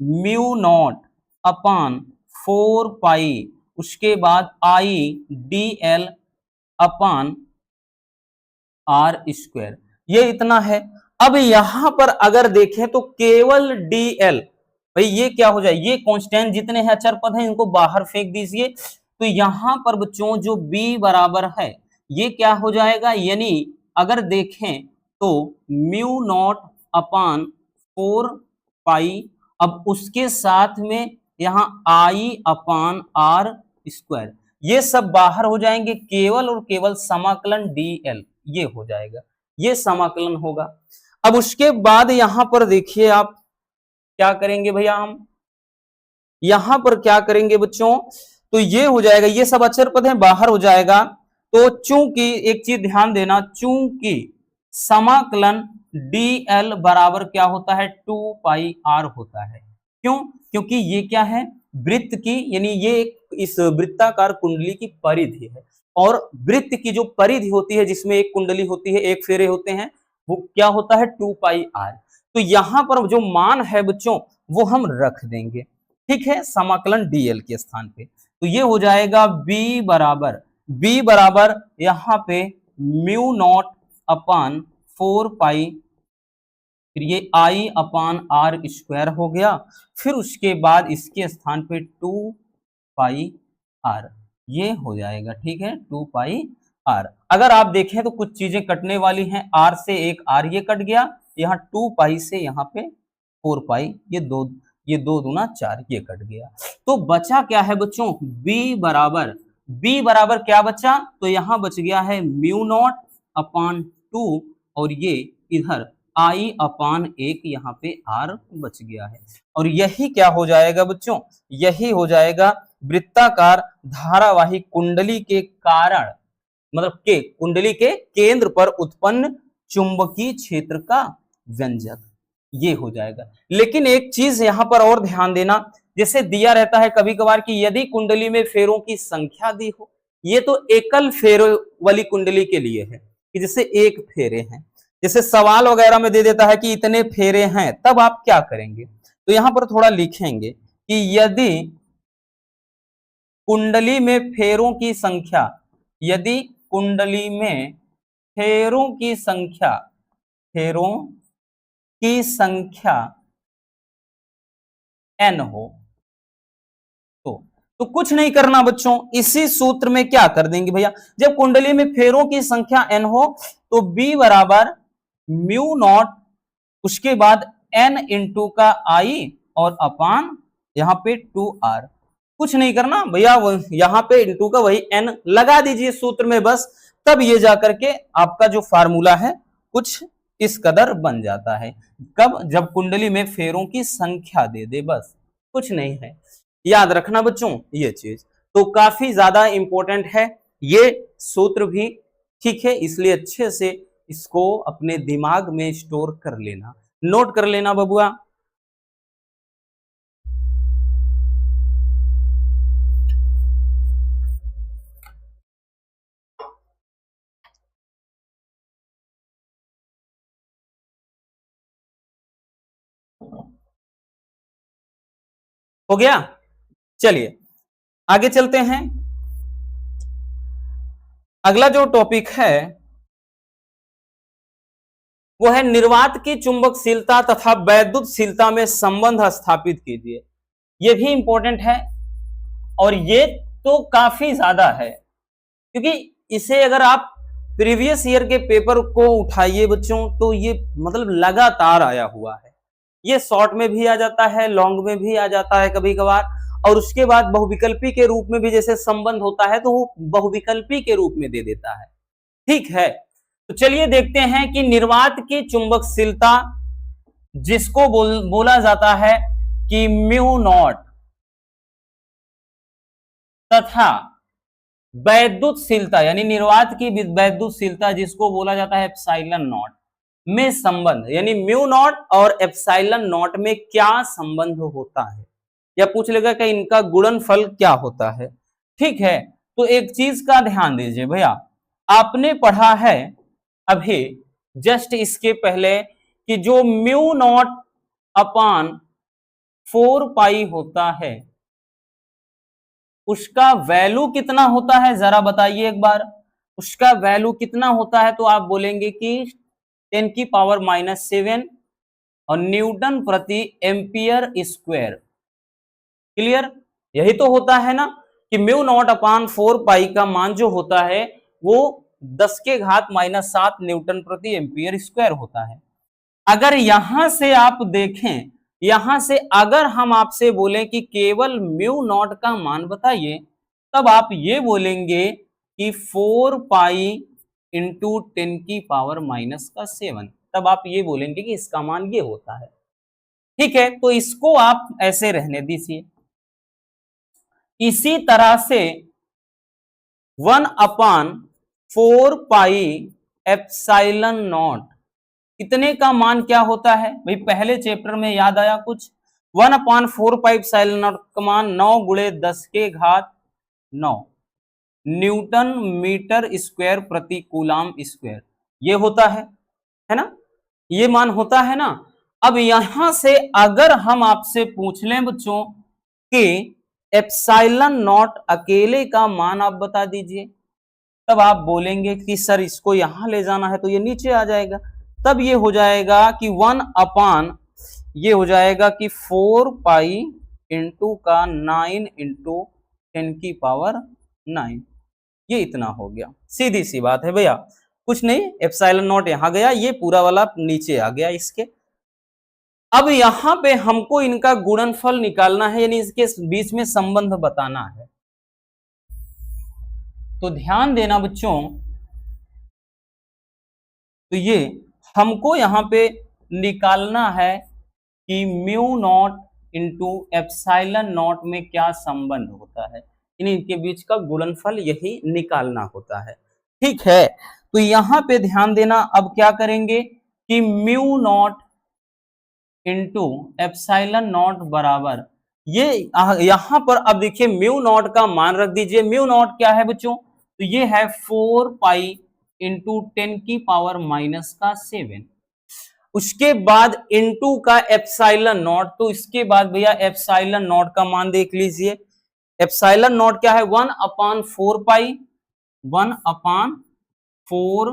म्यू नॉट अपान 4 पाई, उसके बाद I D L upon R square, ये इतना है। अब यहां पर अगर देखें तो केवल डी एल, भाई ये क्या हो जाए, ये कांस्टेंट जितने हैं अचर पद हैं इनको बाहर फेंक दीजिए। तो यहां पर बच्चों जो b बराबर है ये क्या हो जाएगा, यानी अगर देखें तो म्यू नॉट अपान 4 पाई, अब उसके साथ में यहां आई अपान आर स्क्वायर, ये सब बाहर हो जाएंगे, केवल और केवल समाकलन dl ये हो जाएगा, ये समाकलन होगा। अब उसके बाद यहां पर देखिए आप क्या करेंगे भैया, हम यहां पर क्या करेंगे बच्चों, तो ये हो जाएगा, ये सब अक्षर पद हैं बाहर हो जाएगा। तो चूंकि एक चीज ध्यान देना, चूंकि समाकलन dl बराबर क्या होता है, 2 पाई r होता है। क्यों, क्योंकि ये क्या है, वृत्त की, यानी ये इस वृत्ताकार कुंडली की परिधि है, और वृत्त की जो परिधि होती है जिसमें एक कुंडली होती है, एक फेरे होते हैं, वो क्या होता है 2 पाई r। तो यहां पर जो मान है बच्चों वो हम रख देंगे, ठीक है, समाकलन dl के स्थान पे। तो ये हो जाएगा b बराबर यहां पे म्यू नॉट अपान 4 पाई, फिर ये आई अपान आर स्क्वायर हो गया, फिर उसके बाद इसके स्थान पे 2 पाई आर ये हो जाएगा, ठीक है, 2 पाई आर। अगर आप देखें तो कुछ चीजें कटने वाली हैं, आर से एक आर ये कट गया, यहाँ 2 पाई से यहाँ पे 4 पाई, ये दो दूना 4 ये कट गया। तो बचा क्या है बच्चों, b बराबर क्या बचा, तो यहां बच गया है म्यू नॉट अपान 2, और ये इधर आई अपान 1 यहाँ पे r बच गया है। और यही क्या हो जाएगा बच्चों, यही हो जाएगा वृत्ताकार धारावाही कुंडली के कारण, मतलब के कुंडली के केंद्र पर उत्पन्न चुंबकीय क्षेत्र का व्यंजक, ये हो जाएगा। लेकिन एक चीज यहां पर और ध्यान देना, जैसे दिया रहता है कभी कभार कि यदि कुंडली में फेरों की संख्या दी हो, ये तो एकल फेरों वाली कुंडली के लिए है कि जैसे एक फेरे हैं, जैसे सवाल वगैरह में दे देता है कि इतने फेरे हैं, तब आप क्या करेंगे, तो यहां पर थोड़ा लिखेंगे कि यदि कुंडली में फेरों की संख्या, यदि कुंडली में फेरों की संख्या n हो, तो कुछ नहीं करना बच्चों, इसी सूत्र में क्या कर देंगे भैया, जब कुंडली में फेरों की संख्या n हो तो b बराबर म्यू नॉट, उसके बाद n इंटू का i और अपान यहां पे 2r, कुछ नहीं करना भैया, यहां पे इंटू का वही n लगा दीजिए सूत्र में बस, तब ये जाकर के आपका जो फार्मूला है कुछ इस कदर बन जाता है। कब, जब कुंडली में फेरों की संख्या दे दे, बस कुछ नहीं है, याद रखना बच्चों ये चीज। तो काफी ज्यादा इंपॉर्टेंट है ये सूत्र भी, ठीक है, इसलिए अच्छे से इसको अपने दिमाग में स्टोर कर लेना, नोट कर लेना बबुआ। हो गया? चलिए आगे चलते हैं। अगला जो टॉपिक है वो है निर्वात की चुंबकशीलता तथा वैद्युतशीलता में संबंध स्थापित कीजिए। यह भी इंपॉर्टेंट है और ये तो काफी ज्यादा है, क्योंकि इसे अगर आप प्रीवियस ईयर के पेपर को उठाइए बच्चों तो ये मतलब लगातार आया हुआ है। ये शॉर्ट में भी आ जाता है, लॉन्ग में भी आ जाता है कभी कभार, और उसके बाद बहुविकल्पी के रूप में भी जैसे संबंध होता है तो वो बहुविकल्पी के रूप में दे देता है। ठीक है, तो चलिए देखते हैं कि निर्वात की चुंबकशीलता जिसको बोला जाता है कि म्यू नॉट तथा वैद्युतशीलता यानी निर्वात की वैद्युतशीलता जिसको बोला जाता है एप्सिलॉन नॉट में संबंध, यानी म्यू नॉट और एप्सिलॉन नॉट में क्या संबंध होता है, या पूछ लेगा कि इनका गुणनफल क्या होता है। ठीक है, तो एक चीज का ध्यान दीजिए भैया, आपने पढ़ा है अभी जस्ट इसके पहले कि जो म्यू नॉट अपान 4 पाई होता है उसका वैल्यू कितना होता है, जरा बताइए एक बार। उसका वैल्यू कितना होता है तो आप बोलेंगे कि 10 की पावर -7 और न्यूटन प्रति एम्पियर स्क्वायर। क्लियर? यही तो होता है ना कि म्यू नॉट अपान 4 पाई का मान जो होता है वो 10 के घात -7 न्यूटन प्रति एम्पियर स्क्वायर होता है। अगर यहां से आप देखें, यहां से अगर हम आपसे बोलें कि केवल म्यू नॉट का मान बताइए, तब आप ये बोलेंगे कि 4 पाई इंटू 10 की पावर -7, तब आप ये बोलेंगे कि इसका मान ये होता है। ठीक है, तो इसको आप ऐसे रहने दीजिए। इसी तरह से 1/4 पाई एप्सिलॉन नॉट, इतने का मान क्या होता है भाई, पहले चैप्टर में याद आया कुछ। 1/4 पाई एप्सिलॉन नॉट का मान 9 गुणे 10 के घात 9 न्यूटन मीटर स्क्वायर प्रति कूलाम स्क्वायर, ये होता है ना, ये मान होता है ना। अब यहां से अगर हम आपसे पूछ लें बच्चों कि एप्सिलॉन नॉट अकेले का मान आप बता दीजिए, तब आप बोलेंगे कि सर इसको यहां ले जाना है तो ये नीचे आ जाएगा, तब ये हो जाएगा कि 1/, ये हो जाएगा कि 4 पाई इंटू का 9 इंटू 10 की पावर 9, ये इतना हो गया। सीधी सी बात है भैया, कुछ नहीं, एप्सिलॉन नॉट यहां गया, ये पूरा वाला नीचे आ गया इसके। अब यहां पे हमको इनका गुणनफल निकालना है, यानी इसके बीच में संबंध बताना है। तो ध्यान देना बच्चों, तो ये हमको यहां पे निकालना है कि mu naught into epsilon not में क्या संबंध होता है, इनके बीच का गुणनफल यही निकालना होता है। ठीक है, तो यहां पे ध्यान देना, अब क्या करेंगे कि mu naught into epsilon not बराबर, ये यहां पर अब देखिए म्यू नॉट का मान रख दीजिए। म्यू नॉट क्या है बच्चों, तो ये है 4 पाई इंटू 10 की पावर -7, उसके बाद इंटू का एप्सिलॉन नॉट, तो इसके बाद भैया एप्सिलॉन नॉट का मान देख लीजिए। एप्सिलॉन नॉट क्या है, 1/4 पाई, 1/4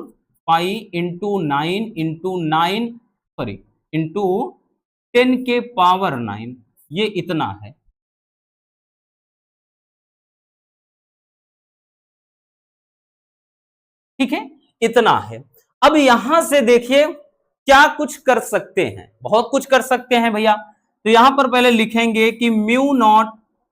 पाई इंटू 9 सॉरी इंटू 10 के पावर 9, ये इतना है। ठीक है, इतना है। अब यहां से देखिए क्या कुछ कर सकते हैं, बहुत कुछ कर सकते हैं भैया। तो यहां पर पहले लिखेंगे कि mu naught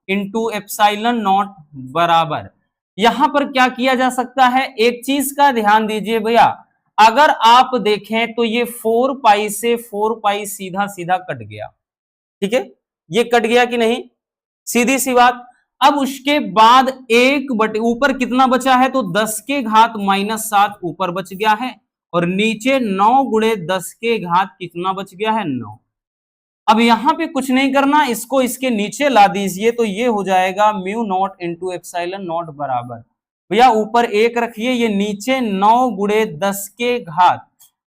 into epsilon not बराबर, यहां पर क्या किया जा सकता है, एक चीज का ध्यान दीजिए भैया, अगर आप देखें तो ये 4 पाई से 4 पाई सीधा सीधा कट गया। ठीक है, ये कट गया कि नहीं, सीधी सी बात। अब उसके बाद एक बटे ऊपर कितना बचा है, तो 10 के घात -7 ऊपर बच गया है, और नीचे 9 गुणे 10 के घात कितना बच गया है 9। अब यहां पे कुछ नहीं करना, इसको इसके नीचे ला दीजिए तो ये हो जाएगा mu naught into epsilon not बराबर, भैया ऊपर 1 रखिए, ये नीचे 9 गुणे 10 के घात,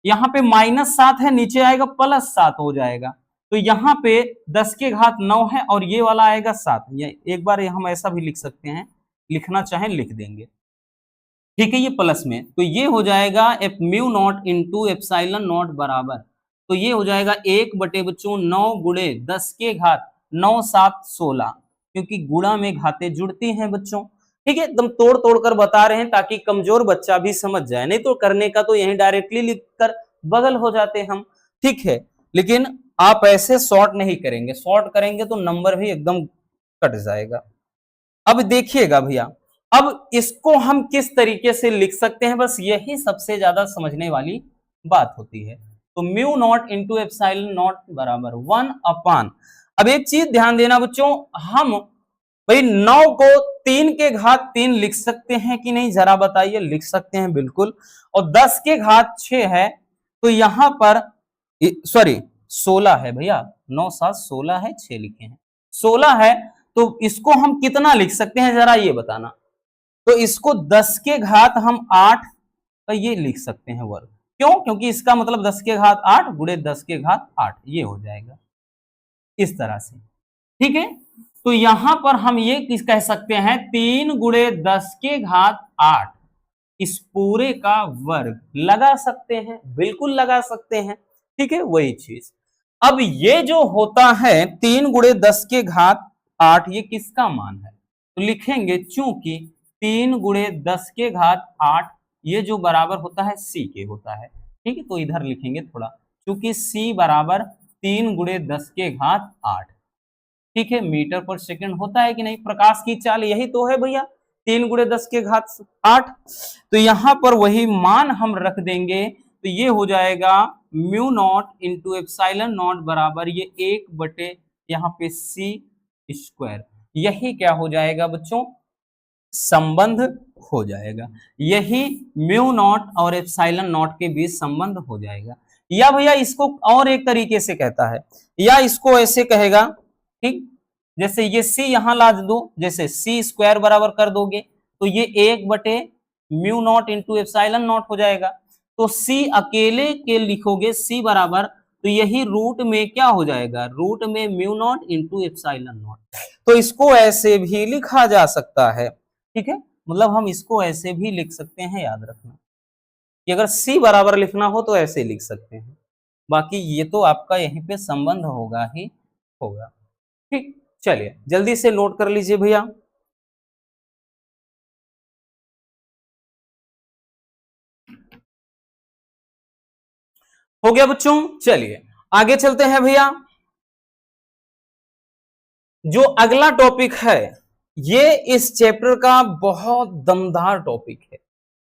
यहाँ पे -7 है, नीचे आएगा +7 हो जाएगा। तो यहाँ पे 10 के घात 9 है और ये वाला आएगा 7। ये एक बार हम ऐसा भी लिख सकते हैं, लिखना चाहें लिख देंगे, ठीक है, ये प्लस में, तो ये हो जाएगा mu naught into epsilon not बराबर, तो ये हो जाएगा 1 बटे बच्चों 9 गुणे 10 के घात 9 7 16, क्योंकि गुणा में घातें जुड़ती हैं बच्चों, ठीक है, एकदम तोड़ तोड़ कर बता रहे हैं ताकि कमजोर बच्चा भी समझ जाए, नहीं तो करने का तो यहीं डायरेक्टली लिखकर बगल हो जाते हम, ठीक है, लेकिन आप ऐसे शॉर्ट नहीं करेंगे, शॉर्ट करेंगे तो नंबर भी एकदम कट जाएगा। अब देखिएगा भैया, अब इसको हम किस तरीके से लिख सकते हैं, बस यही सबसे ज्यादा समझने वाली बात होती है। तो mu naught into epsilon not बराबर 1/, अब एक चीज ध्यान देना बच्चों, हम भाई 9 को 3 के घात 3 लिख सकते हैं कि नहीं, जरा बताइए, लिख सकते हैं बिल्कुल, और 10 के घात 6 है, तो यहां पर सॉरी 16 है भैया, 9 7 16 है, 6 लिखे हैं, 16 है, तो इसको हम कितना लिख सकते हैं जरा ये बताना। तो इसको 10 के घात हम 8 का ये लिख सकते हैं वर्ग, क्यों, क्योंकि इसका मतलब 10 के घात 8 गुणे 10 के घात 8, ये हो जाएगा इस तरह से, ठीक है। तो यहां पर हम ये किस कह सकते हैं 3 गुणे 10 के घात 8, इस पूरे का वर्ग लगा सकते हैं, बिल्कुल लगा सकते हैं, ठीक है, वही चीज। अब ये जो होता है 3 गुणे 10 के घात 8, ये किसका मान है, तो लिखेंगे चूंकि 3 गुणे 10 के घात 8 ये जो बराबर होता है c के होता है, ठीक है, तो इधर लिखेंगे थोड़ा, चूंकि c बराबर 3 गुणे 10 के घात 8, ठीक है, मीटर पर सेकंड होता है कि नहीं, प्रकाश की चाल यही तो है भैया, 3 गुणे 10 के घात 8, तो यहां पर वही मान हम रख देंगे, तो ये हो जाएगा mu naught into epsilon not बराबर ये 1 बटे यहाँ पे c स्क्वायर, यही क्या हो जाएगा बच्चों, संबंध हो जाएगा, यही म्यू नॉट और एप्सिलॉन नॉट के बीच संबंध हो जाएगा। या भैया इसको और एक तरीके से कहता है, या इसको ऐसे कहेगा, ठीक, जैसे ये c यहां ला दो, जैसे c स्क्वायर बराबर कर दोगे तो ये 1 बटे mu naught into epsilon not हो जाएगा, तो c अकेले के लिखोगे c बराबर, तो यही रूट में क्या हो जाएगा, रूट में mu naught into epsilon not, तो इसको ऐसे भी लिखा जा सकता है, ठीक है, मतलब हम इसको ऐसे भी लिख सकते हैं, याद रखना कि अगर c बराबर लिखना हो तो ऐसे लिख सकते हैं, बाकी ये तो आपका यहीं पे संबंध होगा ही होगा, ठीक। चलिए जल्दी से नोट कर लीजिए भैया, हो गया बच्चों। चलिए आगे चलते हैं भैया, जो अगला टॉपिक है ये इस चैप्टर का बहुत दमदार टॉपिक है,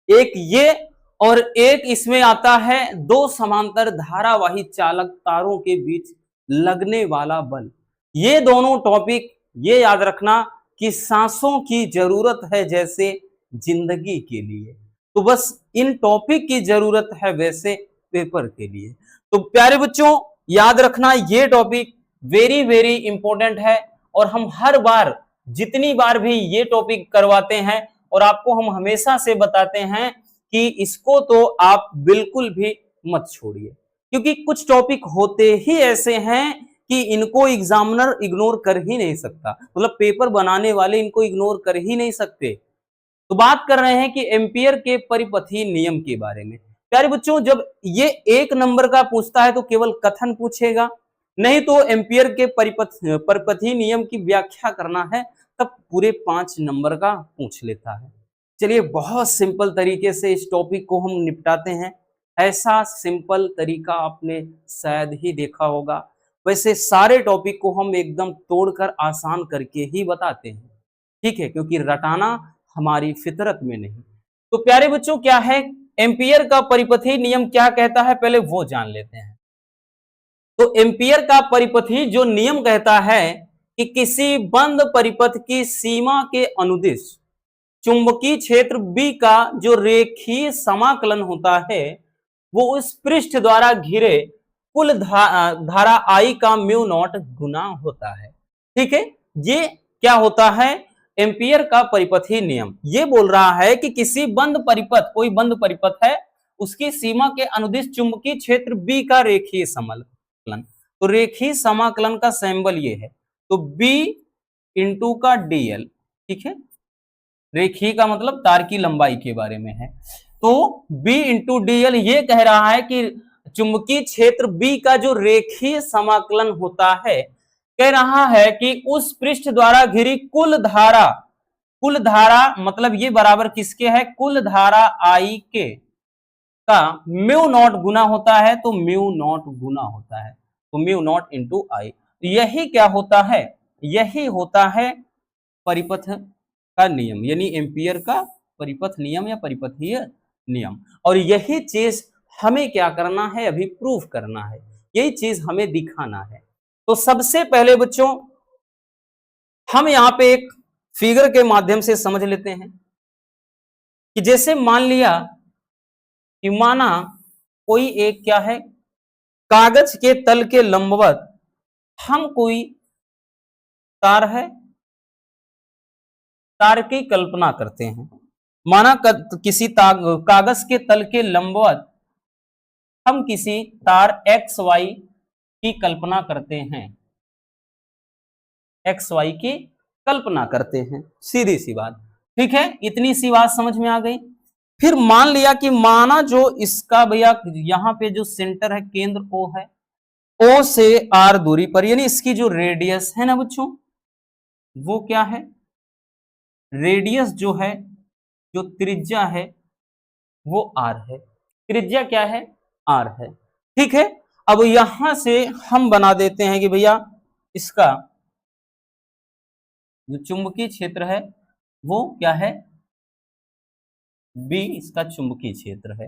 एक ये और एक इसमें आता है दो समांतर धारावाही चालक तारों के बीच लगने वाला बल। ये दोनों टॉपिक ये याद रखना कि सांसों की जरूरत है जैसे जिंदगी के लिए, तो बस इन टॉपिक की जरूरत है वैसे पेपर के लिए। तो प्यारे बच्चों याद रखना ये टॉपिक वेरी वेरी इंपॉर्टेंट है, और हम हर बार जितनी बार भी ये टॉपिक करवाते हैं और आपको हम हमेशा से बताते हैं कि इसको तो आप बिल्कुल भी मत छोड़िए, क्योंकि कुछ टॉपिक होते ही ऐसे हैं कि इनको एग्जामिनर इग्नोर कर ही नहीं सकता, मतलब पेपर बनाने वाले इनको इग्नोर कर ही नहीं सकते। तो बात कर रहे हैं कि एम्पियर के परिपथी नियम के बारे में। प्यारे बच्चों जब ये 1 नंबर का पूछता है तो केवल कथन पूछेगा, नहीं तो एम्पियर के परिपथी नियम की व्याख्या करना है तब पूरे 5 नंबर का पूछ लेता है। चलिए बहुत सिंपल तरीके से इस टॉपिक को हम निपटाते हैं, ऐसा सिंपल तरीका आपने शायद ही देखा होगा। वैसे सारे टॉपिक को हम एकदम तोड़कर आसान करके ही बताते हैं, ठीक है, क्योंकि रटाना हमारी फितरत में नहीं। तो प्यारे बच्चों क्या है एम्पियर का परिपथी नियम क्या कहता है, पहले वो जान लेते हैं। तो एम्पियर का परिपथी जो नियम कहता है कि किसी बंद परिपथ की सीमा के अनुदिश चुंबकीय क्षेत्र B का जो रेखीय समाकलन होता है वो उस पृष्ठ द्वारा घिरे कुल धारा I का म्यू नॉट गुना होता है। ठीक है, ये क्या होता है, एम्पियर का परिपथीय नियम। ये बोल रहा है कि किसी बंद परिपथ, कोई बंद परिपथ है, उसकी सीमा के अनुदिश चुंबकीय क्षेत्र B का रेखीय समाकलन। तो रेखीय समाकलन का सिंबल ये है, तो B इंटू का dl। ठीक है, रेखीय का मतलब तार की लंबाई के बारे में है। तो B इंटू dl ये कह रहा है कि चुंबकीय क्षेत्र B का जो रेखीय समाकलन होता है, कह रहा है कि उस पृष्ठ द्वारा घिरी कुल धारा मतलब ये बराबर किसके है, कुल धारा I के का म्यू नॉट गुना होता है। तो म्यू नॉट गुना होता है, तो म्यू नॉट इंटू I। यही क्या होता है, यही होता है परिपथ का नियम, यानी एम्पियर का परिपथ नियम या परिपथीय नियम। और यही चीज हमें क्या करना है, अभी प्रूफ करना है, यही चीज हमें दिखाना है। तो सबसे पहले बच्चों हम यहां पे एक फिगर के माध्यम से समझ लेते हैं कि जैसे मान लिया कि माना कोई एक क्या है, कागज के तल के लंबवत हम कोई तार है, तार की कल्पना करते हैं। माना किसी कागज के तल के लंबवत हम किसी तार एक्स वाई की कल्पना करते हैं, एक्स वाई की कल्पना करते हैं, सीधी सी बात। ठीक है, इतनी सी बात समझ में आ गई। फिर मान लिया कि माना जो इसका भैया यहां पे जो सेंटर है, केंद्र O है, O से R दूरी पर, यानी इसकी जो रेडियस है ना बच्चों, वो क्या है, रेडियस जो है, जो त्रिज्या है वो R है। त्रिज्या क्या है, R है। ठीक है, अब यहां से हम बना देते हैं कि भैया इसका जो चुंबकीय क्षेत्र है वो क्या है, B इसका चुंबकीय क्षेत्र है।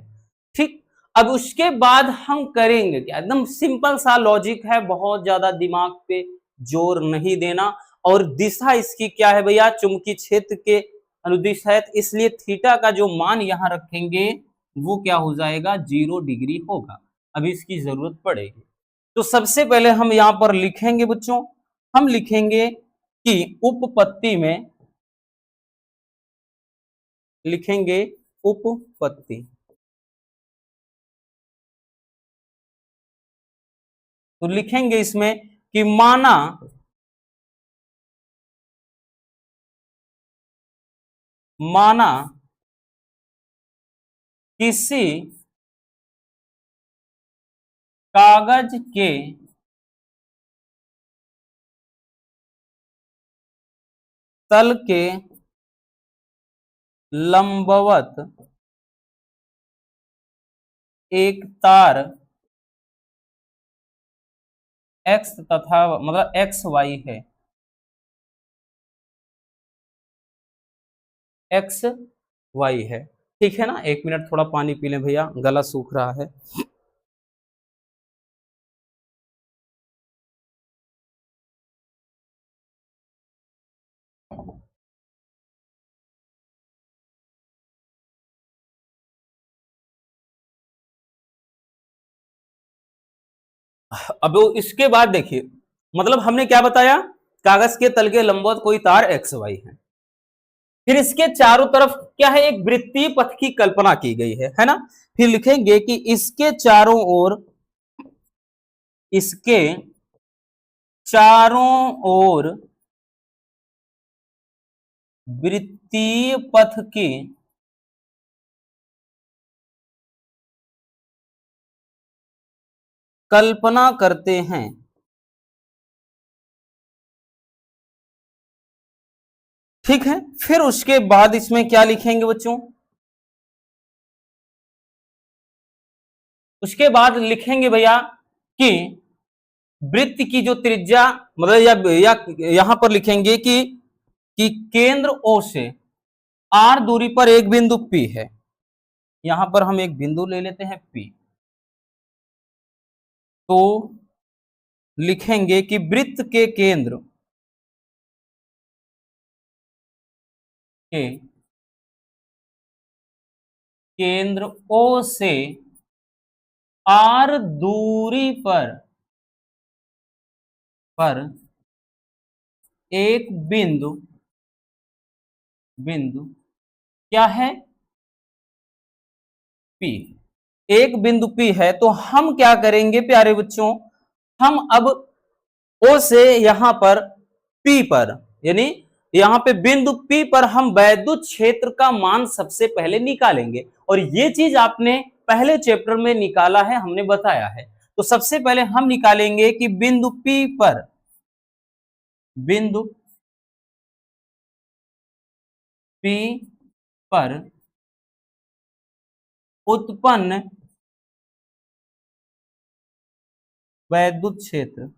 ठीक, अब उसके बाद हम करेंगे क्या, एकदम सिंपल सा लॉजिक है, बहुत ज्यादा दिमाग पे जोर नहीं देना। और दिशा इसकी क्या है भैया, चुंबकीय क्षेत्र के अनुदिश है, इसलिए थीटा का जो मान यहां रखेंगे वो क्या हो जाएगा, 0 डिग्री होगा। अभी इसकी जरूरत पड़ेगी। तो सबसे पहले हम यहां पर लिखेंगे बच्चों, हम लिखेंगे कि उपपत्ति में लिखेंगे उपपत्ति। तो लिखेंगे इसमें कि माना किसी कागज के तल के लंबवत एक तार x तथा मतलब एक्स वाई है, एक्स वाई है। ठीक है ना, 1 मिनट थोड़ा पानी पी लें भैया, गला सूख रहा है। अब इसके बाद देखिए, मतलब हमने क्या बताया, कागज के तल के लंबवत कोई तार एक्स वाई है, फिर इसके चारों तरफ क्या है, एक वृत्तीय पथ की कल्पना की गई है ना। फिर लिखेंगे कि इसके चारों ओर, इसके चारों ओर वृत्तीय पथ की कल्पना करते हैं। ठीक है, फिर उसके बाद इसमें क्या लिखेंगे बच्चों, उसके बाद लिखेंगे भैया कि वृत्त की जो त्रिज्या मतलब या यहां पर लिखेंगे कि केंद्र O से R दूरी पर एक बिंदु P है। यहां पर हम एक बिंदु ले लेते हैं P। तो लिखेंगे कि वृत्त के केंद्र के केंद्र O से आर दूरी पर एक बिंदु क्या है, P, एक बिंदु P है। तो हम क्या करेंगे प्यारे बच्चों, हम अब O से यहां पर P पर, यानी यहां पे बिंदु P पर हम वैद्युत क्षेत्र का मान सबसे पहले निकालेंगे। और ये चीज आपने पहले चैप्टर में निकाला है, हमने बताया है। तो सबसे पहले हम निकालेंगे कि बिंदु P पर उत्पन्न वैद्युत क्षेत्र,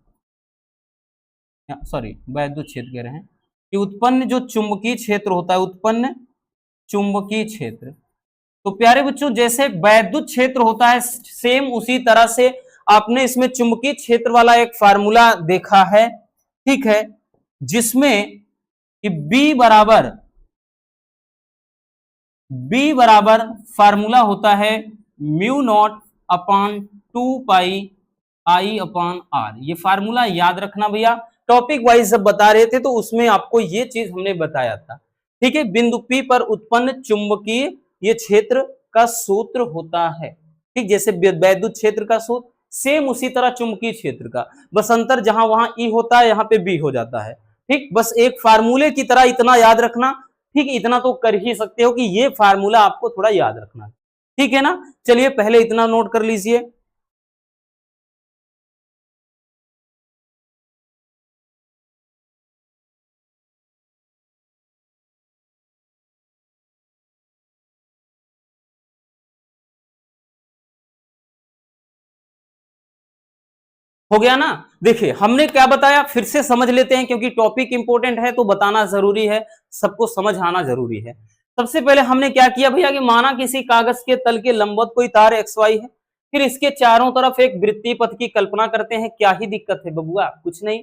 वैद्युत क्षेत्र कह रहे हैं कि उत्पन्न जो चुंबकीय क्षेत्र होता है, उत्पन्न चुंबकीय क्षेत्र। तो प्यारे बच्चों, जैसे वैद्युत क्षेत्र होता है, सेम उसी तरह से आपने इसमें चुंबकीय क्षेत्र वाला एक फार्मूला देखा है, ठीक है, जिसमें कि B बराबर फार्मूला होता है mu naught upon 2 pi I upon R। ये फार्मूला याद रखना भैया, टॉपिक वाइज जब बता रहे थे तो उसमें आपको ये चीज हमने बताया था, ठीक है। बिंदु P पर उत्पन्न चुंबकीय ये क्षेत्र का सूत्र होता है, ठीक, जैसे वैद्युत क्षेत्र का सूत्र सेम उसी तरह चुंबकीय क्षेत्र का, बस अंतर जहां वहां E होता है, यहाँ पे B हो जाता है, ठीक। बस एक फार्मूले की तरह इतना याद रखना, ठीक, इतना तो कर ही सकते हो कि ये फार्मूला आपको थोड़ा याद रखना, ठीक है ना। चलिए पहले इतना नोट कर लीजिए। हो गया ना। देखिए हमने क्या बताया, फिर से समझ लेते हैं, क्योंकि टॉपिक इंपॉर्टेंट है तो बताना जरूरी है, सबको समझ आना जरूरी है। सबसे पहले हमने क्या किया भैया कि माना किसी कागज के तल के लंबवत कोई तार XY है, फिर इसके चारों तरफ एक वृत्तीय पथ की कल्पना करते हैं। क्या ही दिक्कत है बबुआ, कुछ नहीं।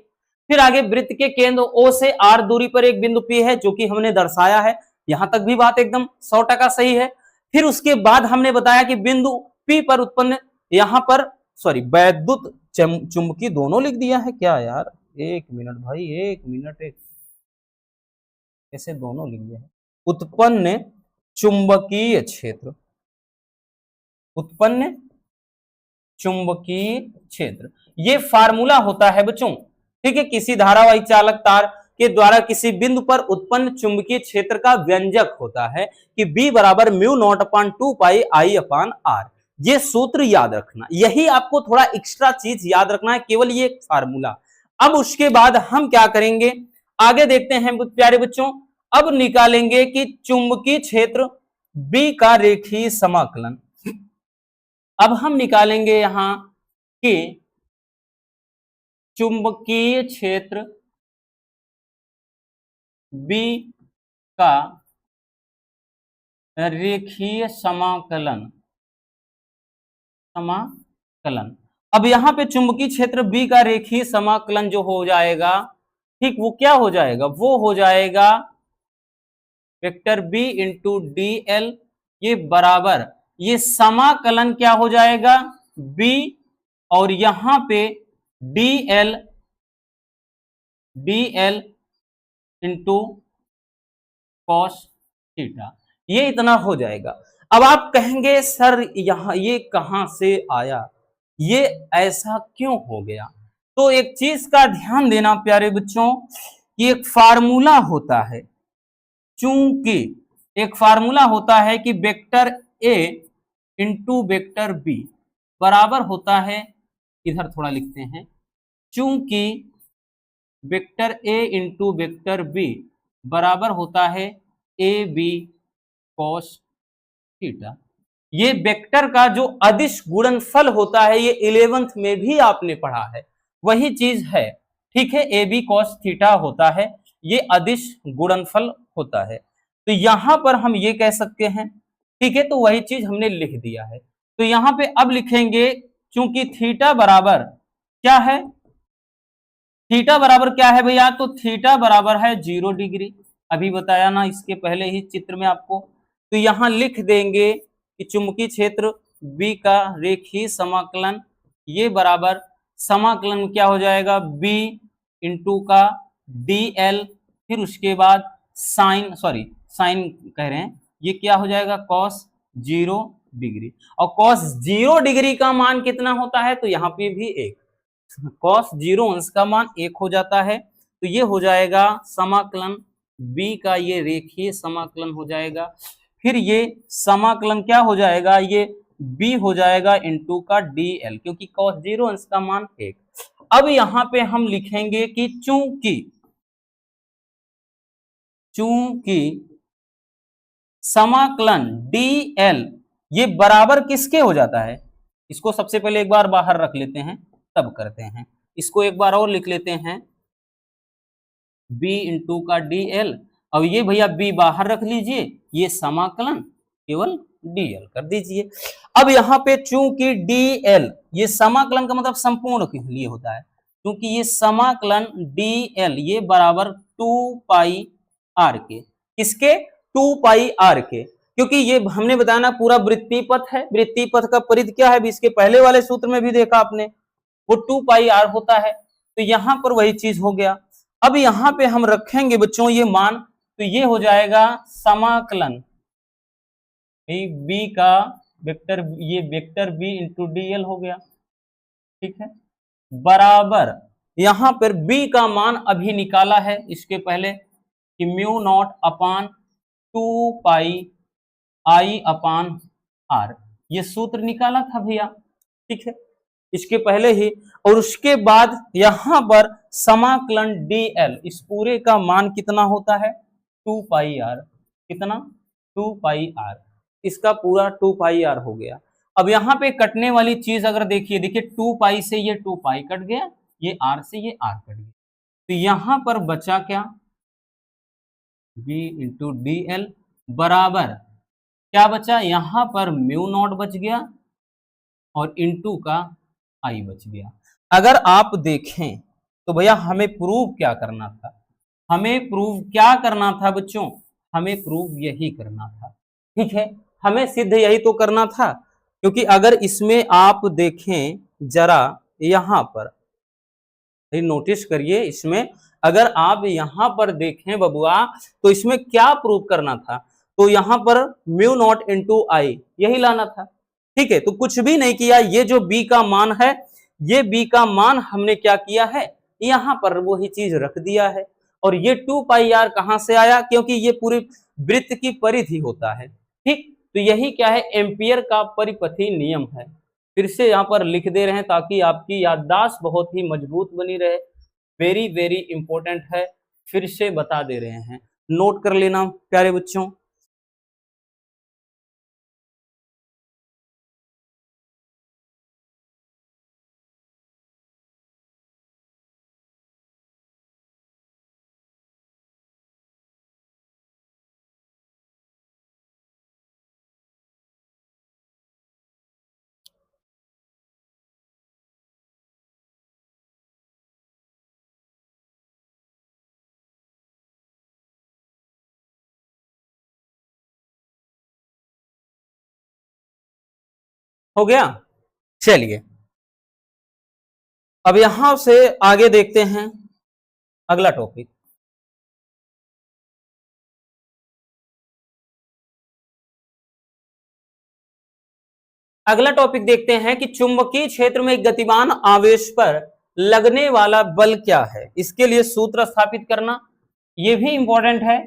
फिर आगे वृत्त के केंद्र O से R दूरी पर एक बिंदु P है, जो कि हमने दर्शाया है। यहां तक भी बात एकदम 100% सही है। फिर उसके बाद हमने बताया कि बिंदु P पर उत्पन्न यहां पर वैद्युत चुंबकीय दोनों लिख दिया है क्या यार, एक मिनट भाई, एक मिनट, ऐसे दोनों लिख दिया है। उत्पन्न चुंबकीय क्षेत्र, उत्पन्न चुंबकीय क्षेत्र, ये फार्मूला होता है बच्चों, ठीक है, किसी धारावाही चालक तार के द्वारा किसी बिंदु पर उत्पन्न चुंबकीय क्षेत्र का व्यंजक होता है कि B बराबर mu not upon 2 pi I upon R। ये सूत्र याद रखना, यही आपको थोड़ा एक्स्ट्रा चीज याद रखना है, केवल ये फार्मूला। अब उसके बाद हम क्या करेंगे, आगे देखते हैं प्यारे बच्चों। अब निकालेंगे कि चुंबकीय क्षेत्र B का रेखीय समाकलन। अब हम निकालेंगे यहां कि चुंबकीय क्षेत्र B का रेखीय समाकलन। अब यहां पे चुंबकीय क्षेत्र B का रेखीय समाकलन जो हो जाएगा, ठीक, वो क्या हो जाएगा, वो हो जाएगा वेक्टर B इंटू DL, ये बराबर, ये समाकलन क्या हो जाएगा B, और यहां पे DL इंटू कॉस थीटा, ये इतना हो जाएगा। अब आप कहेंगे सर यहां ये कहां से आया, ये ऐसा क्यों हो गया। तो एक चीज का ध्यान देना प्यारे बच्चों कि एक फार्मूला होता है, चूंकि एक फार्मूला होता है कि vector A into vector B बराबर होता है, इधर थोड़ा लिखते हैं, चूंकि vector A into vector B बराबर होता है AB कॉस थीटा। ये वेक्टर का जो अदिश गुणनफल होता है, ये 11th में भी आपने पढ़ा है, वही चीज है, ठीक है, AB कॉस थीटा होता है, ये अदिश गुणनफल होता है। तो यहां पर हम ये कह सकते हैं, ठीक है, तो वही चीज हमने लिख दिया है। तो यहां पे अब लिखेंगे, चूंकि थीटा बराबर क्या है, थीटा बराबर क्या है भैया, तो थीटा बराबर है 0 डिग्री, अभी बताया ना इसके पहले ही चित्र में आपको। तो यहां लिख देंगे कि चुंबकीय क्षेत्र बी का रेखीय समाकलन, ये बराबर समाकलन क्या हो जाएगा, बी इंटू का डी एल, फिर उसके बाद साइन कह रहे हैं, ये क्या हो जाएगा कॉस 0 डिग्री। और कॉस 0 डिग्री का मान कितना होता है, तो यहाँ पे भी 1, कॉस 0 अंश का मान 1 हो जाता है। तो ये हो जाएगा समाकलन b का, ये रेखीय समाकलन हो जाएगा। फिर ये समाकलन क्या हो जाएगा, ये b हो जाएगा इंटू का dl, क्योंकि cos 0 अंश का मान 1। अब यहां पे हम लिखेंगे कि चूंकि समाकलन dl ये बराबर किसके हो जाता है, इसको सबसे पहले एक बार बाहर रख लेते हैं तब करते हैं। इसको एक बार और लिख लेते हैं, b इंटू का dl। अब ये भैया b बाहर रख लीजिए, ये समाकलन केवल dl कर दीजिए। अब यहाँ पे चूंकि dl ये समाकलन का मतलब संपूर्ण के लिए होता है, क्योंकि ये समाकलन dl ये बराबर 2 पाई r के, किसके 2 पाई r के, क्योंकि ये हमने बताया ना पूरा वृत्तीय पथ है। वृत्तीय पथ का परिधि क्या है, इसके पहले वाले सूत्र में भी देखा आपने, वो 2 पाई r होता है। तो यहां पर वही चीज हो गया। अब यहां पे हम रखेंगे बच्चों ये मान, तो ये हो जाएगा समाकलन b का वेक्टर, ये वेक्टर b इंटू dl हो गया, ठीक है, बराबर यहां पर b का मान अभी निकाला है इसके पहले कि mu naught upon 2 pi i upon r, ये सूत्र निकाला था भैया, ठीक है, इसके पहले ही। और उसके बाद यहां पर समाकलन dl इस पूरे का मान कितना होता है 2 पाई r, कितना 2 पाई r, इसका पूरा 2 पाई r हो गया। अब यहाँ पे कटने वाली चीज अगर देखिए 2 पाई से ये 2 पाई कट गया, ये r से ये r कट गया, तो यहां पर बचा क्या b इंटू डी एल बराबर क्या बचा, यहां पर म्यू नॉट बच गया और इंटू का आई बच गया। अगर आप देखें तो भैया हमें प्रूव क्या करना था, हमें प्रूव क्या करना था बच्चों, हमें प्रूव यही करना था, ठीक है, हमें सिद्ध यही तो करना था। क्योंकि अगर इसमें आप देखें जरा यहां पर नोटिस करिए, इसमें अगर आप यहां पर देखें बबुआ तो इसमें क्या प्रूव करना था, तो यहां पर म्यू नॉट इंटू आई यही लाना था, ठीक है। तो कुछ भी नहीं किया, ये जो b का मान है, ये b का मान हमने क्या किया है, यहां पर वही चीज रख दिया है। और ये 2 पाई r कहां से आया, क्योंकि ये पूरी वृत्त की परिधि होता है, ठीक। तो यही क्या है, एम्पियर का परिपथी नियम है। फिर से यहाँ पर लिख दे रहे हैं ताकि आपकी याददाश्त बहुत ही मजबूत बनी रहे, वेरी वेरी इंपॉर्टेंट है, फिर से बता दे रहे हैं, नोट कर लेना प्यारे बच्चों। हो गया, चलिए अब यहां से आगे देखते हैं अगला टॉपिक। अगला टॉपिक देखते हैं कि चुंबकीय क्षेत्र में गतिमान आवेश पर लगने वाला बल क्या है, इसके लिए सूत्र स्थापित करना, यह भी इंपॉर्टेंट है।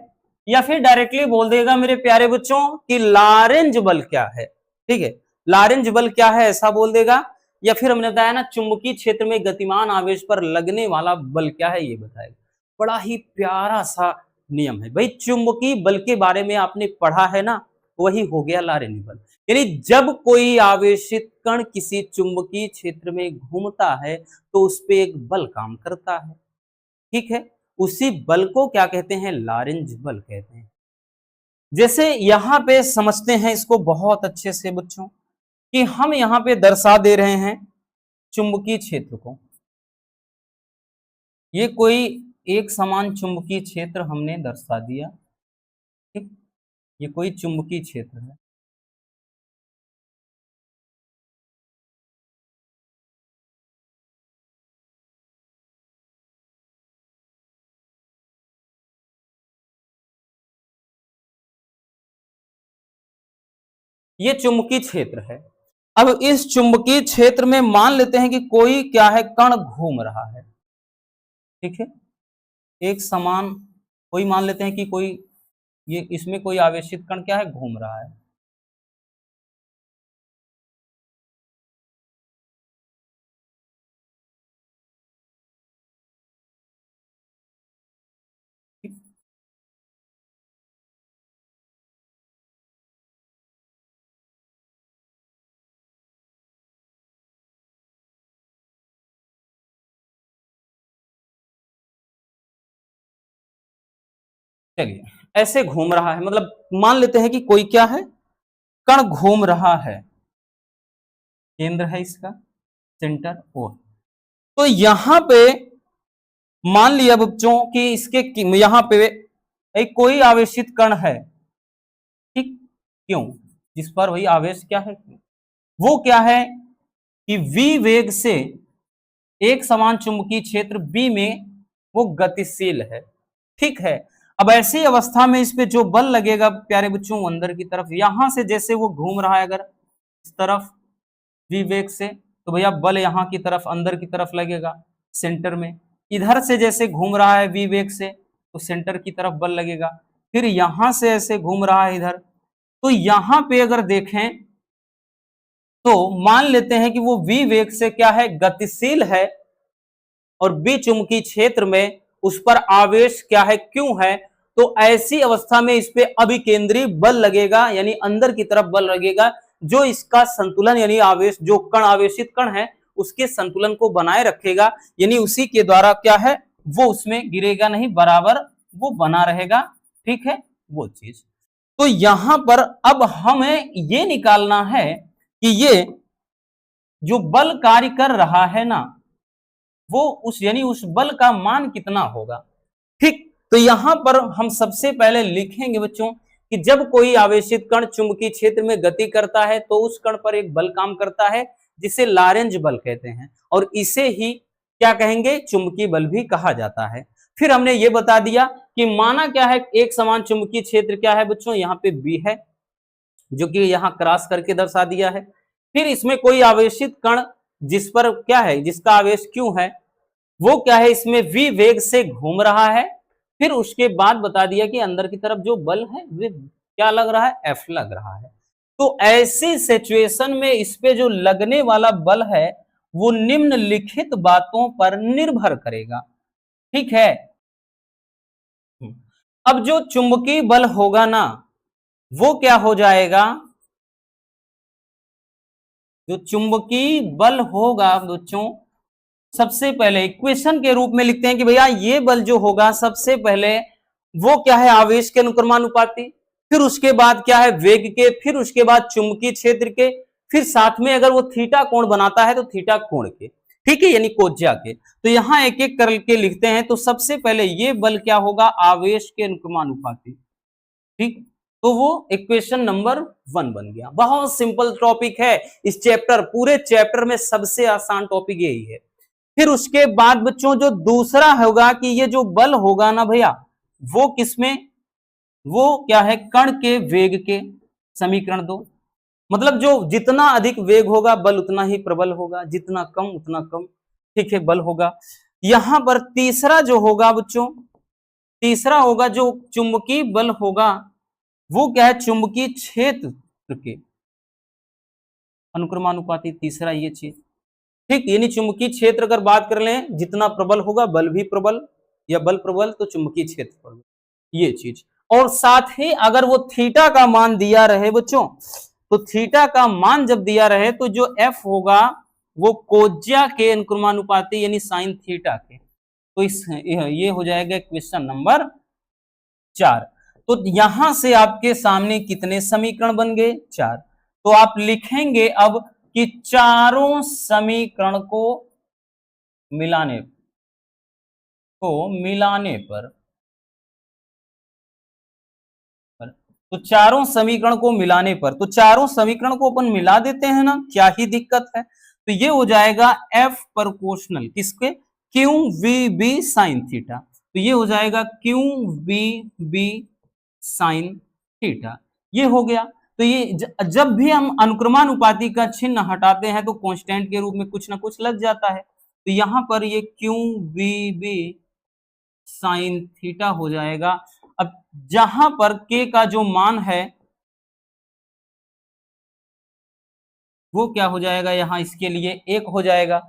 या फिर डायरेक्टली बोल देगा मेरे प्यारे बच्चों कि लारेंज बल क्या है, ठीक है, लारेंज बल क्या है ऐसा बोल देगा। या फिर हमने बताया ना चुंबकीय क्षेत्र में गतिमान आवेश पर लगने वाला बल क्या है ये बताएगा। बड़ा ही प्यारा सा नियम है भाई, चुंबकीय बल के बारे में आपने पढ़ा है ना, वही हो गया लारेंज बल। यानी जब कोई आवेशित कण किसी चुंबकीय क्षेत्र में घूमता है तो उस पर एक बल काम करता है, ठीक है, उसी बल को क्या कहते हैं, लारेंज बल कहते हैं। जैसे यहां पे समझते हैं इसको बहुत अच्छे से बच्चों, कि हम यहां पे दर्शा दे रहे हैं चुंबकीय क्षेत्र को, ये कोई एक समान चुंबकीय क्षेत्र हमने दर्शा दिया, ठीक, ये कोई चुंबकीय क्षेत्र है। ये चुंबकीय क्षेत्र है। अब इस चुंबकीय क्षेत्र में मान लेते हैं कि कोई क्या है, कण घूम रहा है। ठीक है, एक समान कोई मान लेते हैं कि कोई ये इसमें कोई आवेशित कण क्या है, घूम रहा है। ठीक? चलिए, ऐसे घूम रहा है, मतलब मान लेते हैं कि कोई क्या है, कण घूम रहा है। केंद्र है इसका, सेंटर ओ। तो यहां पे मान लिया बच्चों कि इसके यहां पे एक कोई आवेशित कण है। ठीक, क्यों? जिस पर वही आवेश क्या है, वो क्या है कि v वेग से एक समान चुंबकीय क्षेत्र B में वो गतिशील है। ठीक है, अब ऐसी अवस्था में इस पे जो बल लगेगा प्यारे बच्चों, अंदर की तरफ, यहां से जैसे वो घूम रहा है अगर इस तरफ v वेग से, तो भैया बल यहां की तरफ अंदर की तरफ लगेगा सेंटर में। इधर से जैसे घूम रहा है v वेग से, तो सेंटर की तरफ बल लगेगा। फिर यहां से ऐसे घूम रहा है इधर, तो यहां पे अगर देखें तो मान लेते हैं कि वो v वेग से क्या है, गतिशील है, और बी चुंबकीय क्षेत्र में उस पर आवेश क्या है, क्यों है। तो ऐसी अवस्था में इस पे अभिकेंद्री बल लगेगा, यानी अंदर की तरफ बल लगेगा, जो इसका संतुलन यानी आवेश, जो कण आवेशित कण है उसके संतुलन को बनाए रखेगा, यानी उसी के द्वारा क्या है, वो उसमें गिरेगा नहीं, बराबर वो बना रहेगा। ठीक है, वो चीज। तो यहां पर अब हमें ये निकालना है कि ये जो बल कार्य कर रहा है ना, वो उस यानी उस बल का मान कितना होगा। ठीक, तो यहां पर हम सबसे पहले लिखेंगे बच्चों कि जब कोई आवेशित कण चुंबकीय क्षेत्र में गति करता है तो उस कण पर एक बल काम करता है जिसे लारेंज बल कहते हैं, और इसे ही क्या कहेंगे, चुंबकीय बल भी कहा जाता है। फिर हमने ये बता दिया कि माना क्या है, एक समान चुंबकीय क्षेत्र क्या है बच्चों, यहाँ पे बी है, जो कि यहां क्रॉस करके दर्शा दिया है। फिर इसमें कोई आवेशित कण जिस पर क्या है, जिसका आवेश क्यों है, वो क्या है, इसमें v वेग से घूम रहा है। फिर उसके बाद बता दिया कि अंदर की तरफ जो बल है वो क्या लग रहा है, F लग रहा है। तो ऐसी सिचुएशन में इस पे जो लगने वाला बल है वो निम्नलिखित बातों पर निर्भर करेगा। ठीक है, अब जो चुंबकीय बल होगा ना, वो क्या हो जाएगा, जो चुंबकीय बल होगा बच्चों, सबसे पहले इक्वेशन के रूप में लिखते हैं कि भैया ये बल जो होगा, सबसे पहले वो क्या है, आवेश के अनुक्रमानुपाती, फिर उसके बाद क्या है, वेग के, फिर उसके बाद चुंबकीय क्षेत्र के, फिर साथ में अगर वो थीटा कोण बनाता है तो थीटा कोण के। ठीक है, यानी कोज्या के। तो यहां एक एक करके लिखते हैं। तो सबसे पहले ये बल क्या होगा, आवेश के अनुक्रमानुपाती। ठीक, तो वो इक्वेशन नंबर 1 बन गया। बहुत सिंपल टॉपिक है, इस चैप्टर, पूरे चैप्टर में सबसे आसान टॉपिक यही है। फिर उसके बाद बच्चों जो दूसरा होगा कि ये जो बल होगा ना भैया, वो किसमें, वो क्या है, कण के वेग के, समीकरण 2। मतलब जो जितना अधिक वेग होगा बल उतना ही प्रबल होगा, जितना कम उतना कम, ठीक है, बल होगा। यहां पर तीसरा जो होगा बच्चों, तीसरा होगा जो चुंबकीय बल होगा, वो क्या है, चुंबकीय क्षेत्र के अनुक्रमानुपाती, तीसरा ये चीज। ठीक, यानी चुंबकीय क्षेत्र अगर बात कर लें, जितना प्रबल होगा बल भी प्रबल, या बल प्रबल तो चुंबकीय क्षेत्र प्रबल, ये चीज। और साथ ही अगर वो थीटा का मान दिया रहे बच्चों, तो थीटा का मान जब दिया रहे तो जो एफ होगा वो कोज्या के अनुक्रमानुपाती यानी साइन थीटा के। तो इस ये हो जाएगा क्वेश्चन नंबर 4। तो यहां से आपके सामने कितने समीकरण बन गए, 4। तो आप लिखेंगे अब कि चारों समीकरण को मिलाने पर, तो चारों समीकरण को मिलाने पर, तो चारों समीकरण को अपन मिला देते हैं ना, क्या ही दिक्कत है। तो ये हो जाएगा एफ प्रोपोर्शनल किसके, Q V B sine theta. तो ये हो जाएगा Q V B sine theta, ये हो गया। तो ये जब भी हम अनुक्रमानुपाती का चिन्ह हटाते हैं तो कांस्टेंट के रूप में कुछ ना कुछ लग जाता है। तो यहां पर ये Q V B sine theta हो जाएगा। अब जहां पर के का जो मान है वो क्या हो जाएगा, यहां इसके लिए 1 हो जाएगा।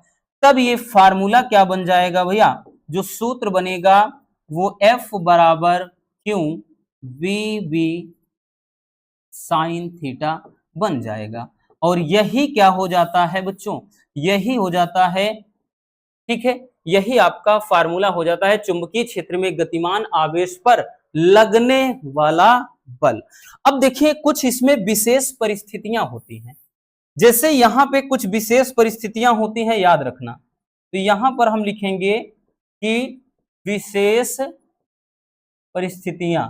तब ये फार्मूला क्या बन जाएगा भैया, जो सूत्र बनेगा वो F बराबर Q V B sine theta बन जाएगा। और यही क्या हो जाता है बच्चों, यही हो जाता है, ठीक है, यही आपका फार्मूला हो जाता है चुंबकीय क्षेत्र में गतिमान आवेश पर लगने वाला बल। अब देखिए कुछ इसमें विशेष परिस्थितियां होती हैं, जैसे यहां पे कुछ विशेष परिस्थितियां होती हैं, याद रखना। तो यहां पर हम लिखेंगे कि विशेष परिस्थितियां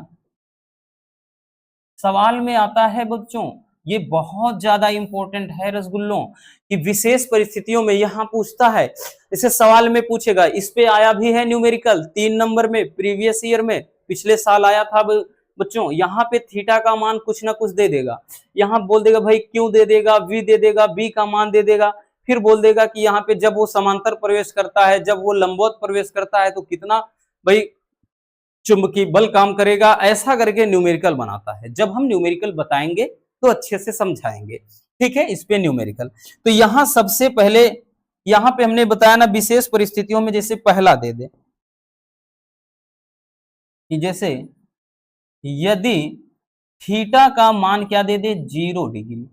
सवाल में आता है बच्चों, ये बहुत ज्यादा इंपॉर्टेंट है रसगुल्लों, कि विशेष परिस्थितियों में यहां पूछता है, इसे सवाल में पूछेगा। इस पे आया भी है न्यूमेरिकल 3 नंबर में, प्रीवियस ईयर में, पिछले साल आया था बच्चों। यहाँ पे थीटा का मान कुछ ना कुछ दे देगा, यहाँ बोल देगा भाई क्यू दे देगा, वी दे देगा, बी का मान दे देगा, फिर बोल देगा कि यहाँ पे जब वो समांतर प्रवेश करता है, जब वो लंबवत प्रवेश करता है तो कितना भाई चुंबकीय बल काम करेगा, ऐसा करके न्यूमेरिकल बनाता है। जब हम न्यूमेरिकल बताएंगे तो अच्छे से समझाएंगे, ठीक है। इस पे न्यूमेरिकल, तो यहां सबसे पहले यहां पे हमने बताया ना विशेष परिस्थितियों में, जैसे पहला दे दे कि जैसे यदि थीटा का मान क्या दे दे, 0 डिग्री,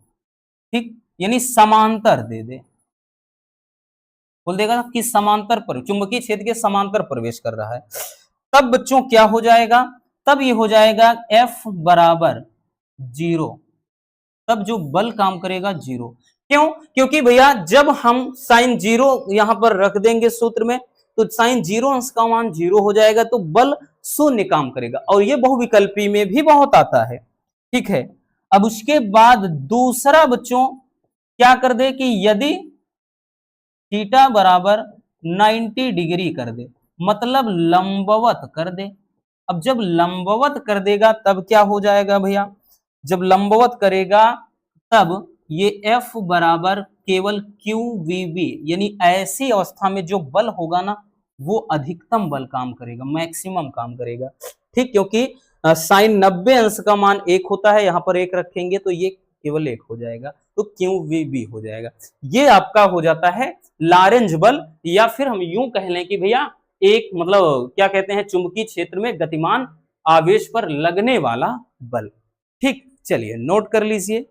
ठीक, यानी समांतर दे दे, बोल देगा कि समांतर पर चुंबकीय क्षेत्र के समांतर प्रवेश कर रहा है, तब बच्चों क्या हो जाएगा, तब ये हो जाएगा F बराबर 0, तब जो बल काम करेगा 0। क्यों, क्योंकि भैया जब हम साइन 0 यहां पर रख देंगे सूत्र में, तो साइन 0 अंश का मान 0 हो जाएगा, तो बल 0 काम करेगा। और ये बहुविकल्पी में भी बहुत आता है, ठीक है। अब उसके बाद दूसरा बच्चों क्या कर दे कि यदि थीटा बराबर 90 डिग्री कर दे, मतलब लंबवत कर दे। अब जब लंबवत कर देगा तब क्या हो जाएगा भैया, जब लंबवत करेगा तब ये F बराबर केवल क्यू वी बी, यानी ऐसी अवस्था में जो बल होगा ना वो अधिकतम बल काम करेगा, मैक्सिमम काम करेगा, ठीक। क्योंकि साइन 90 अंश का मान 1 होता है, यहां पर 1 रखेंगे तो ये केवल 1 हो जाएगा, तो क्यू वी बी हो जाएगा। ये आपका हो जाता है लॉरेंज बल, या फिर हम यूं कह लें कि भैया एक मतलब क्या कहते हैं, चुंबकीय क्षेत्र में गतिमान आवेश पर लगने वाला बल, ठीक। चलिए नोट कर लीजिए।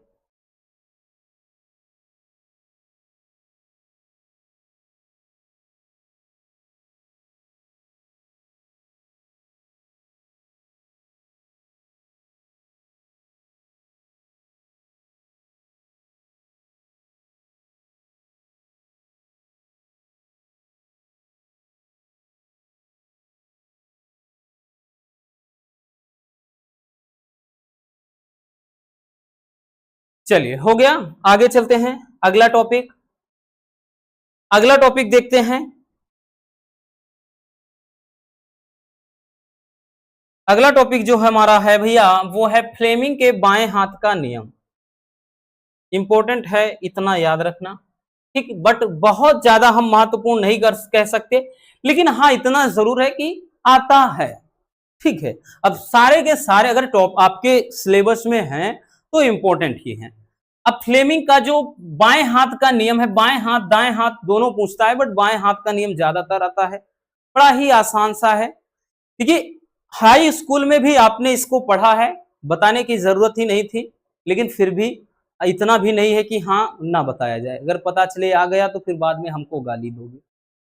चलिए हो गया, आगे चलते हैं। अगला टॉपिक, अगला टॉपिक देखते हैं। अगला टॉपिक जो हमारा है भैया वो है फ्लेमिंग के बाएं हाथ का नियम। इंपॉर्टेंट है, इतना याद रखना, ठीक। बट बहुत ज्यादा हम महत्वपूर्ण नहीं कह सकते, लेकिन हाँ इतना जरूर है कि आता है, ठीक है। अब सारे के सारे अगर टॉप आपके सिलेबस में हैं तो इंपॉर्टेंट ही है। अब फ्लेमिंग का जो बाएं हाथ का नियम है, बाएं हाथ दाएं हाथ दोनों पूछता है, बट बाएं हाथ का नियम ज्यादातर आता है, बड़ा ही आसान सा है, देखिए हाई स्कूल में भी आपने इसको पढ़ा है, बताने की जरूरत ही नहीं थी, लेकिन फिर भी इतना भी नहीं है कि हाँ ना बताया जाए, अगर पता चले आ गया तो फिर बाद में हमको गाली दोगे।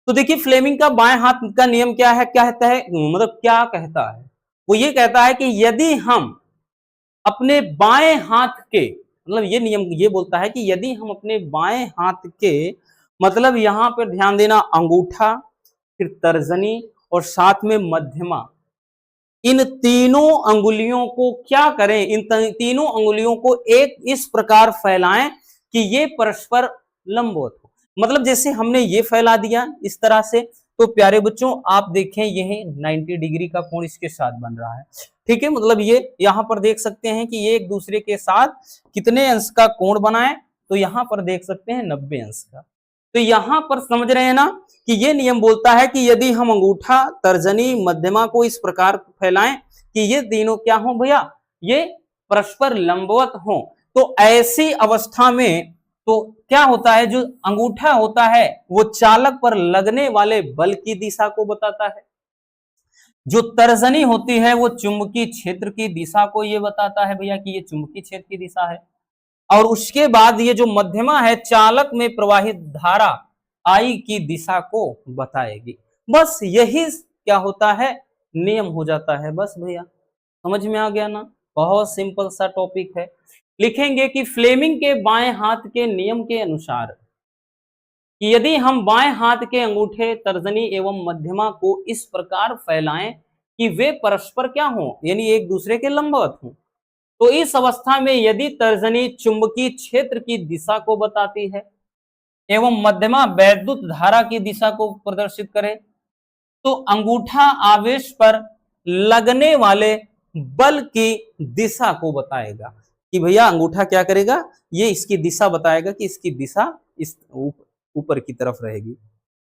तो देखिए फ्लेमिंग का बाएं हाथ का नियम क्या है, क्या कहता है, मतलब क्या कहता है, वो ये कहता है कि यदि हम अपने बाएं हाथ के, मतलब ये नियम ये बोलता है कि यदि हम अपने बाएं हाथ के, मतलब यहां पर ध्यान देना, अंगूठा, फिर तर्जनी और साथ में मध्यमा, इन तीनों अंगुलियों को क्या करें, इन तीनों अंगुलियों को एक इस प्रकार फैलाएं कि ये परस्पर लंबवत हो। मतलब जैसे हमने ये फैला दिया इस तरह से, तो प्यारे बच्चों आप देखें यह 90 डिग्री का कोण इसके साथ बन रहा है, ठीक है, मतलब ये यहां पर देख सकते हैं कि ये एक दूसरे के साथ कितने अंश का कोण बनाए, तो यहां पर देख सकते हैं 90 अंश का। तो यहां पर समझ रहे हैं ना कि ये नियम बोलता है कि यदि हम अंगूठा, तर्जनी, मध्यमा को इस प्रकार फैलाएं कि ये तीनों क्या हो भैया, ये परस्पर लंबवत हो, तो ऐसी अवस्था में तो क्या होता है, जो अंगूठा होता है वो चालक पर लगने वाले बल की दिशा को बताता है, जो तर्जनी होती है वो चुंबकीय क्षेत्र की दिशा को ये बताता है भैया कि ये चुंबकीय क्षेत्र की दिशा है, और उसके बाद ये जो मध्यमा है चालक में प्रवाहित धारा आई की दिशा को बताएगी। बस यही क्या होता है, नियम हो जाता है। बस भैया समझ में आ गया ना, बहुत सिंपल सा टॉपिक है। लिखेंगे कि फ्लेमिंग के बाएं हाथ के नियम के अनुसार कि यदि हम बाएं हाथ के अंगूठे, तर्जनी एवं मध्यमा को इस प्रकार फैलाएं कि वे परस्पर क्या हों, यानी एक दूसरे के लंबवत हों, तो इस अवस्था में यदि तर्जनी चुंबकीय क्षेत्र की दिशा को बताती है एवं मध्यमा वैद्युत धारा की दिशा को प्रदर्शित करे, तो अंगूठा आवेश पर लगने वाले बल की दिशा को बताएगा कि भैया अंगूठा क्या करेगा, ये इसकी दिशा बताएगा कि इसकी दिशा इस ऊपर की तरफ रहेगी।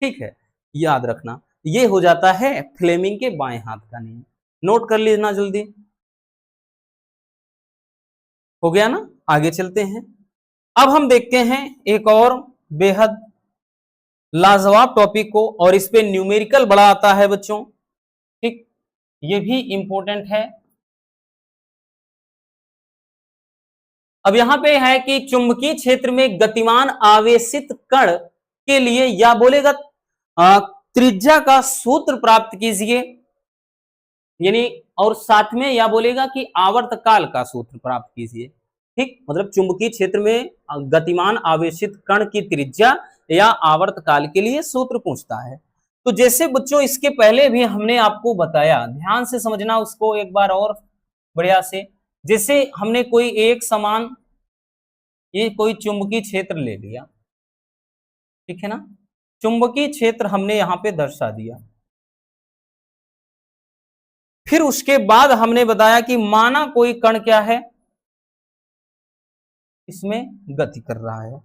ठीक है, याद रखना, ये हो जाता है फ्लेमिंग के बाएं हाथ का नियम। नोट कर लेना जल्दी, हो गया ना। आगे चलते हैं, अब हम देखते हैं एक और बेहद लाजवाब टॉपिक को, और इस पे न्यूमेरिकल बड़ा आता है बच्चों। ठीक, ये भी इंपॉर्टेंट है। अब यहां पे है कि चुंबकीय क्षेत्र में गतिमान आवेशित कण के लिए या बोलेगा त्रिज्या का सूत्र प्राप्त कीजिए, यानी और साथ में या बोलेगा कि आवर्तकाल का सूत्र प्राप्त कीजिए। ठीक, मतलब चुंबकीय क्षेत्र में गतिमान आवेशित कण की त्रिज्या या आवर्तकाल के लिए सूत्र पूछता है। तो जैसे बच्चों इसके पहले भी हमने आपको बताया, ध्यान से समझना उसको एक बार और बढ़िया से। जैसे हमने कोई एक समान ये कोई चुंबकीय क्षेत्र ले लिया, ठीक है ना, चुंबकीय क्षेत्र हमने यहां पे दर्शा दिया। फिर उसके बाद हमने बताया कि माना कोई कण क्या है, इसमें गति कर रहा है,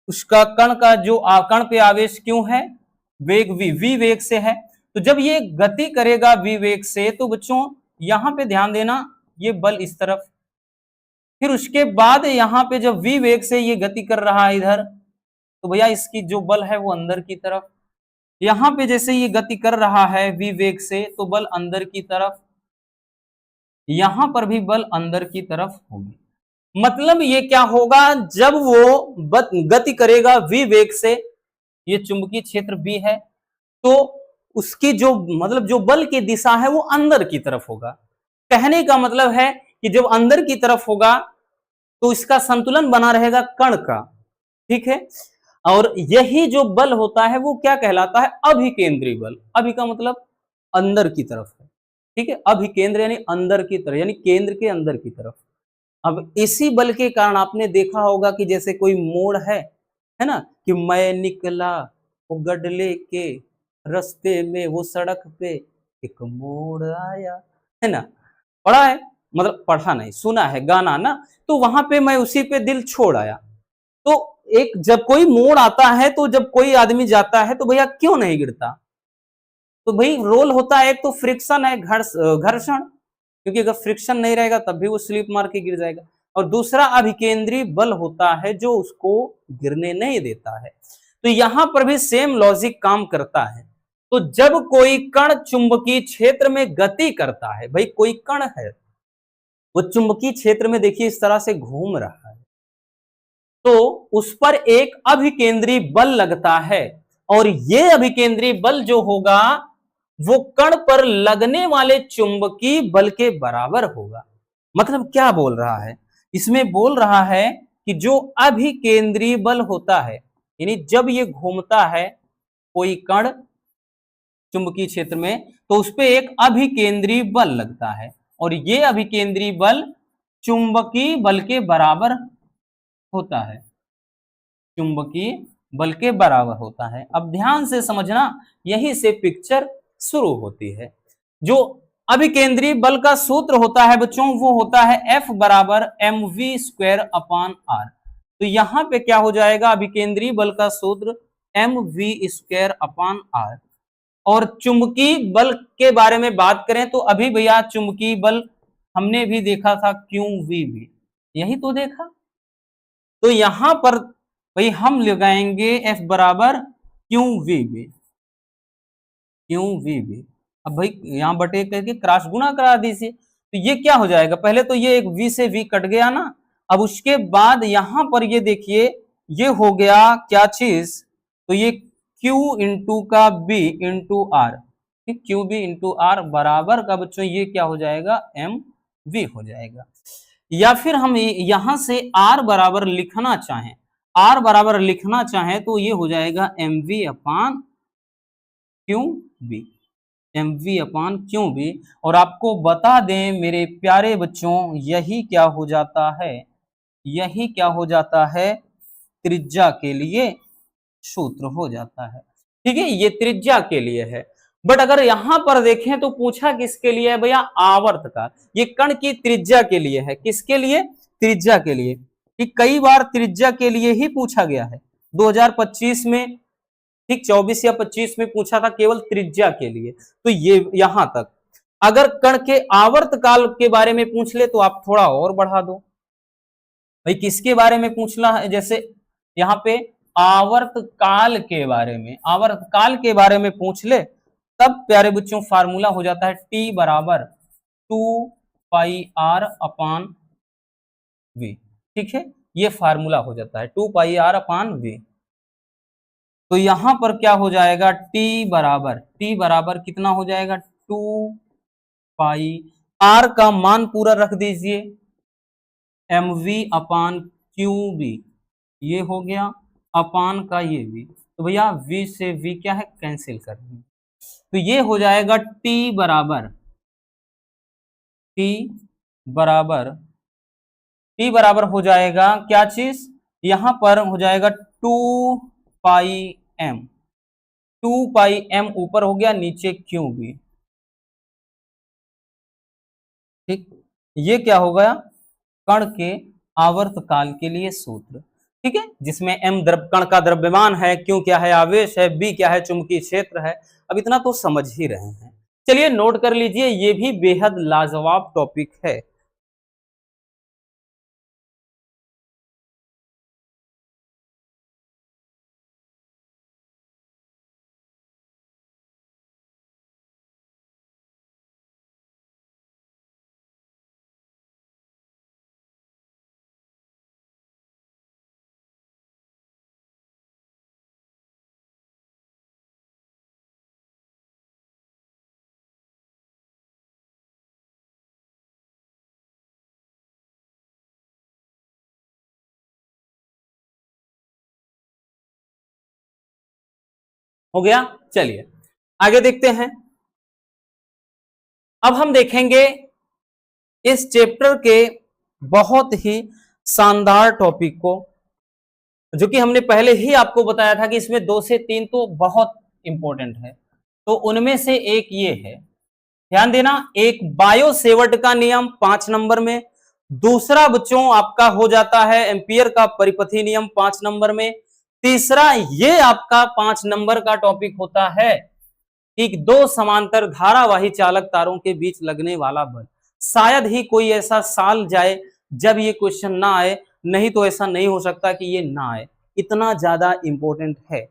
उसका कण का जो कण पे आवेश क्यों है, वेग v वेग से है। तो जब ये गति करेगा v वेग से, तो बच्चों यहां पे ध्यान देना, ये बल इस तरफ, फिर उसके बाद यहां पे जब v वेग से ये गति कर रहा है इधर, तो भैया इसकी जो बल है वो अंदर की तरफ। यहां पे जैसे ये गति कर रहा है v वेग से, तो बल अंदर की तरफ, यहां पर भी बल अंदर की तरफ होगी। मतलब ये क्या होगा, जब वो गति करेगा v वेग से, ये चुंबकीय क्षेत्र B है, तो उसकी जो मतलब जो बल की दिशा है वो अंदर की तरफ होगा। कहने का मतलब है कि जब अंदर की तरफ होगा तो इसका संतुलन बना रहेगा कण का, ठीक है। और यही जो बल होता है वो क्या कहलाता है, अभिकेंद्री बल। अभि का मतलब अंदर की तरफ है, ठीक है, अभिकेंद्र यानी अंदर की तरफ, यानी केंद्र के अंदर की तरफ। अब इसी बल के कारण आपने देखा होगा कि जैसे कोई मोड़ है ना, कि मैं निकला वो गडले के रास्ते में, वो सड़क पे एक मोड़ आया, है ना, पढ़ा है, मतलब पढ़ा नहीं सुना है गाना ना, तो वहां पे मैं उसी पे दिल छोड़ आया। तो एक जब कोई मोड़ आता है, तो जब कोई आदमी जाता है तो भैया क्यों नहीं गिरता, तो भाई रोल होता है, एक तो फ्रिक्शन है, घर्षण, क्योंकि अगर फ्रिक्शन नहीं रहेगा तब भी वो स्लिप मार के गिर जाएगा, और दूसरा अभिकेंद्री बल होता है जो उसको गिरने नहीं देता है। तो यहां पर भी सेम लॉजिक काम करता है। तो जब कोई कण चुंबकीय क्षेत्र में गति करता है, भाई कोई कण है वो चुंबकीय क्षेत्र में देखिए इस तरह से घूम रहा है, तो उस पर एक अभिकेंद्री बल लगता है, और ये अभिकेंद्री बल जो होगा वो कण पर लगने वाले चुंबकीय बल के बराबर होगा। मतलब क्या बोल रहा है, इसमें बोल रहा है कि जो अभिकेंद्री बल होता है, यानी जब ये घूमता है कोई कण चुंबकीय क्षेत्र में, तो उस पर एक अभिकेंद्री बल लगता है, और ये अभिकेंद्री बल चुंबकीय बल के बराबर होता है, चुंबकीय बल के बराबर होता है। अब ध्यान से समझना, यहीं से पिक्चर शुरू होती है। जो अभिकेंद्री बल का सूत्र होता है बच्चों, वो होता है F बराबर mv² अपॉन r। तो यहां पे क्या हो जाएगा, अभिकेंद्री बल का सूत्र mv² अपॉन r। और चुंबकीय बल के बारे में बात करें तो अभी भैया चुंबकीय बल हमने भी देखा था QVB, यही तो देखा। तो यहां पर भाई हम लगाएंगे F बराबर QVB। अब भाई यहां बटे करके क्रॉस गुणा करा दीजिए, तो ये क्या हो जाएगा, पहले तो ये एक V से V कट गया ना। अब उसके बाद यहां पर ये देखिए ये हो गया क्या चीज, तो ये Q इंटू का B into R, QB into R बराबर का बच्चों ये क्या हो जाएगा, MV हो जाएगा। या फिर हम यहां से R बराबर लिखना चाहें, R बराबर लिखना चाहें तो ये हो जाएगा MV अपान QB, MV अपान QB। और आपको बता दें मेरे प्यारे बच्चों, यही क्या हो जाता है, यही क्या हो जाता है, त्रिज्या के लिए सूत्र हो जाता है। ठीक है, ये त्रिज्या के लिए है। बट अगर यहां पर देखें तो पूछा किसके लिए है भैया, आवर्त का, ये कण की त्रिज्या के लिए है। किसके लिए, त्रिज्या के लिए। कि कई बार त्रिज्या के लिए ही पूछा गया है, 2025 में, ठीक 24 या 25 में पूछा था केवल त्रिज्या के लिए। तो ये यहां तक। अगर कण के आवर्त काल के बारे में पूछ ले तो आप थोड़ा और बढ़ा दो, भाई किसके बारे में पूछना है, जैसे यहाँ पे आवर्त काल के बारे में, आवर्त काल के बारे में पूछ ले, तब प्यारे बच्चों फार्मूला हो जाता है T बराबर 2πr अपान V। ठीक है, ये फार्मूला हो जाता है 2πr अपान V। तो यहां पर क्या हो जाएगा, T बराबर कितना हो जाएगा, 2πr का मान पूरा रख दीजिए, MV अपान QB, ये हो गया अपान का ये V। तो भैया V से V क्या है, कैंसिल कर देंगे, तो ये हो जाएगा T बराबर हो जाएगा क्या चीज, यहां पर हो जाएगा 2πm, 2πm ऊपर हो गया, नीचे QB। ठीक, ये क्या हो गया, कण के आवर्त काल के लिए सूत्र। ठीक है, जिसमें m कण का द्रव्यमान है, Q क्या है, आवेश है, B क्या है, चुंबकीय क्षेत्र है। अब इतना तो समझ ही रहे हैं, चलिए नोट कर लीजिए, ये भी बेहद लाजवाब टॉपिक है। हो गया, चलिए आगे देखते हैं। अब हम देखेंगे इस चैप्टर के बहुत ही शानदार टॉपिक को, जो कि हमने पहले ही आपको बताया था कि इसमें 2 से 3 तो बहुत इंपॉर्टेंट है। तो उनमें से एक ये है, ध्यान देना, एक बायो सेवर्ट का नियम 5 नंबर में, दूसरा बच्चों आपका हो जाता है एम्पियर का परिपथी नियम 5 नंबर में, तीसरा ये आपका 5 नंबर का टॉपिक होता है कि दो समांतर धारावाही चालक तारों के बीच लगने वाला बल। शायद ही कोई ऐसा साल जाए जब ये क्वेश्चन ना आए, नहीं तो ऐसा नहीं हो सकता कि ये ना आए, इतना ज्यादा इंपॉर्टेंट है।